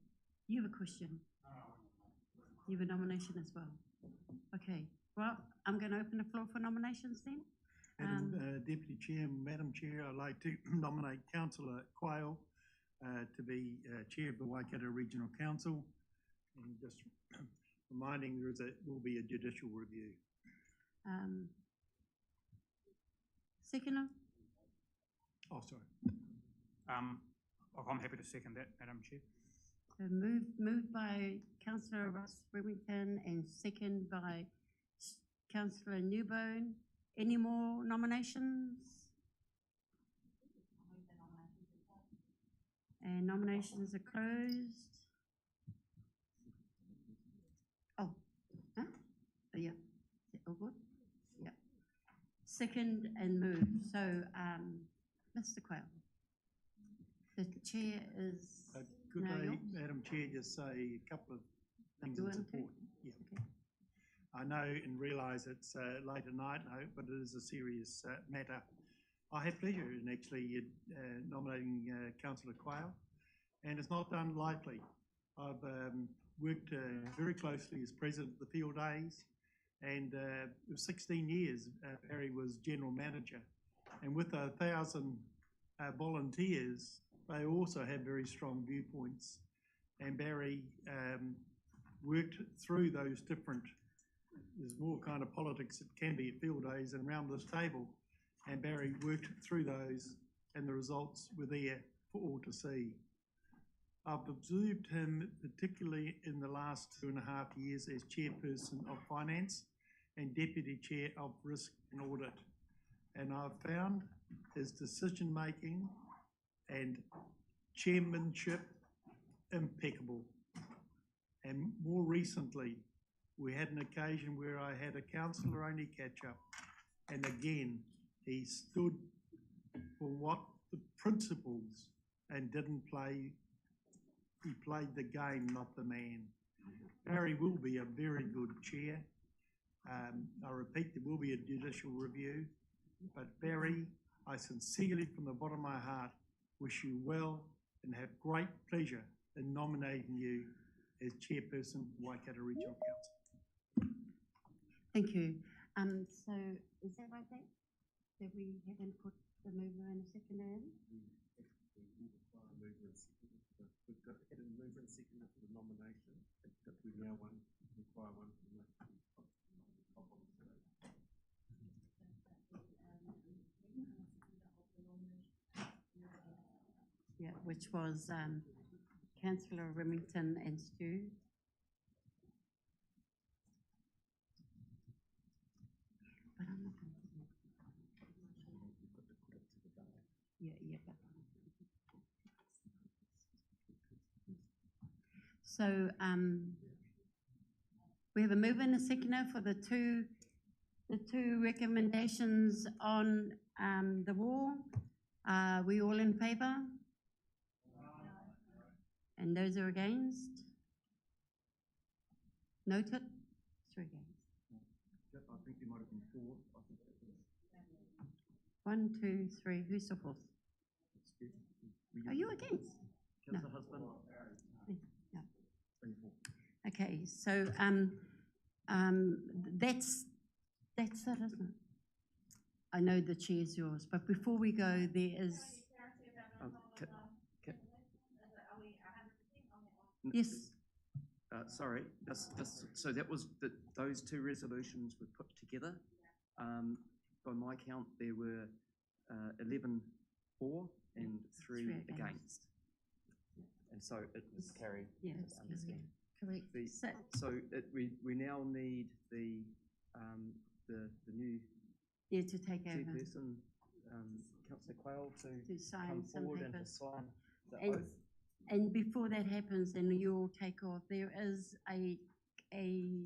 You have a question? You have a nomination as well? Okay. Well, I'm going to open the floor for nominations then. Deputy Chair, Madam Chair, I'd like to nominate Councillor Quayle to be Chair of the Waikato Regional Council, and just reminding there will be a judicial review. Seconder? Oh, sorry. I'm happy to second that, Madam Chair. So moved by Councillor Ross Remington and second by Councillor Newbone. Any more nominations? And nominations are closed. Oh, huh? Oh, yeah. Is it all good? Yeah. Second and moved. So, Mr. Quayle, the chair is. Could now I, yours. Madam Chair, just say a couple of things You in want to? support? Yeah. Okay. I know and realise it's late at night, but it is a serious matter. I have pleasure in actually nominating Councillor Quayle, and it's not done lightly. I've worked very closely as president of the Field Days, and it was 16 years Barry was general manager, And with 1,000 volunteers, they also have very strong viewpoints. And Barry worked through those different, there's more kind of politics that can be at field days and around this table. And Barry worked through those and the results were there for all to see. I've observed him particularly in the last 2.5 years as Chairperson of Finance and Deputy Chair of Risk and Audit. And I've found his decision-making and chairmanship impeccable. And more recently, we had an occasion where I had a councillor only catch up. And again, he stood for what the principles and didn't play. He played the game, not the man. Barry will be a very good chair. I repeat, there will be a judicial review. But Barry, I sincerely, from the bottom of my heart, wish you well and have great pleasure in nominating you as Chairperson of Waikato Regional Council. Thank you. So is that right there? That we haven't put the mover and a seconder in? We've got a mover and seconder for the nomination, but we now require one for the Yeah, which was Councillor Remington and Stu. But I'm not going to do it. Yeah. So we have a mover and a seconder for the two recommendations on the wall. Are we all in favour? And those are against? Noted? 3 against. I think there might have been 4. I think that was 1, 2, 3. Who's the fourth? Are you against? No. Councillor Husband. No. 24. Okay, so that's it, isn't it? I know the chair's yours, but before we go, there is. Yes. Sorry, so that was those 2 resolutions were put together. By my count, there were 11 for and 3 against. And so it was carried. Yes, correct. We now need the new to take over. Chairperson, Councillor Quayle, to sign come some forward and to papers. sign the oath. And before that happens, and you'll take off, there is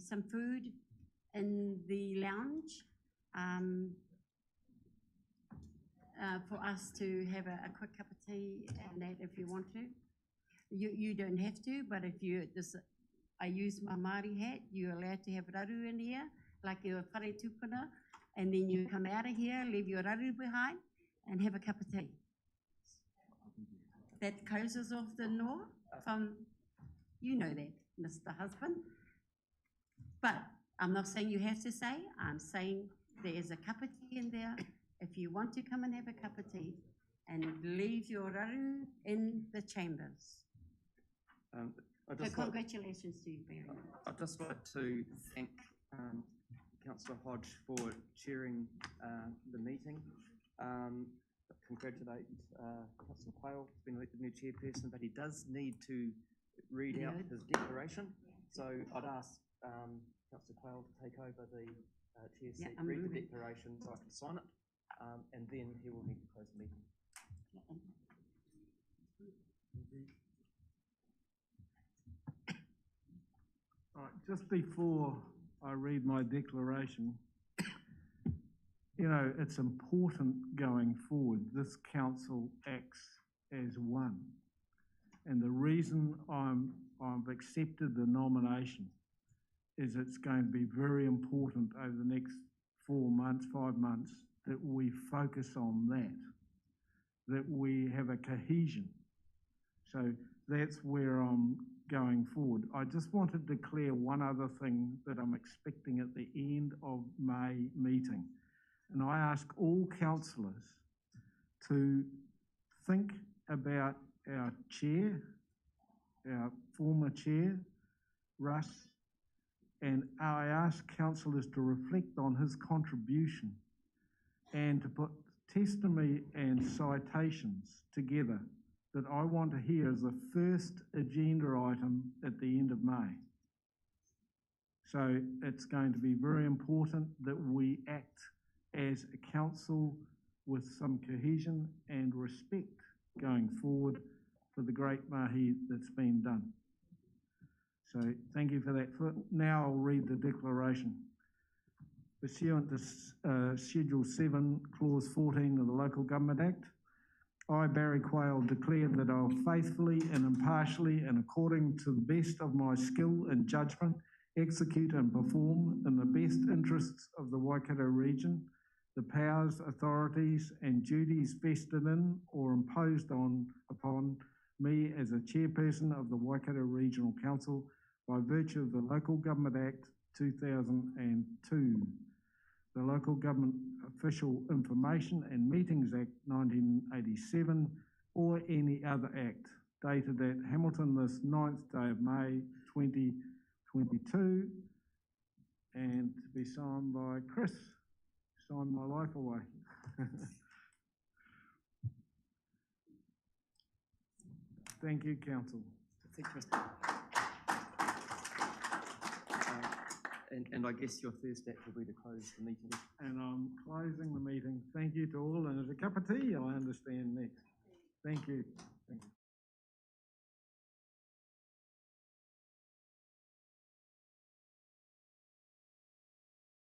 some food in the lounge for us to have a quick cup of tea and that if you want to. You don't have to, but if I use my Māori hat, you're allowed to have raru in here, like your whare tupuna, and then you come out of here, leave your raru behind, and have a cup of tea. That closes off the door from, you know that, Mr. Husband. But I'm not saying you have to stay. I'm saying there is a cup of tea in there. If you want to come and have a cup of tea and leave your raru in the chambers. So congratulations to you, Barry. I'd just like to thank Councillor Hodge for chairing the meeting. Congratulate Councillor Quayle, who's been elected new chairperson, but he does need to read out his declaration. So I'd ask Councillor Quayle to take over the chair seat, read the declaration so I can sign it, and then he will need to close the meeting. All right, just before I read my declaration, you know, it's important going forward. This council acts as one. And the reason I've accepted the nomination is it's going to be very important over the next 4 months, 5 months, that we focus on that we have a cohesion. So that's where I'm going forward. I just want to declare one other thing that I'm expecting at the end of May meeting. and I ask all councillors to think about our chair, our former chair, Russ, and I ask councillors to reflect on his contribution and to put testimony and citations together that I want to hear as the first agenda item at the end of May. So it's going to be very important that we act as a council with some cohesion and respect going forward for the great mahi that's been done. So thank you for that. Now I'll read the declaration. Pursuant to Schedule 7, Clause 14 of the Local Government Act, I, Barry Quayle, declare that I will faithfully and impartially and according to the best of my skill and judgment execute and perform in the best interests of the Waikato region the powers, authorities and duties vested in or imposed upon me as a chairperson of the Waikato Regional Council by virtue of the Local Government Act 2002, the Local Government Official Information and Meetings Act 1987, or any other act dated at Hamilton this 9th day of May 2022, and to be signed by Chris. Signed my life away. Thank you, Council. Thank you, Mr. And I guess your first act will be to close the meeting. And I'm closing the meeting. Thank you to all, and there's a cup of tea I understand next. Thank you. Thank you.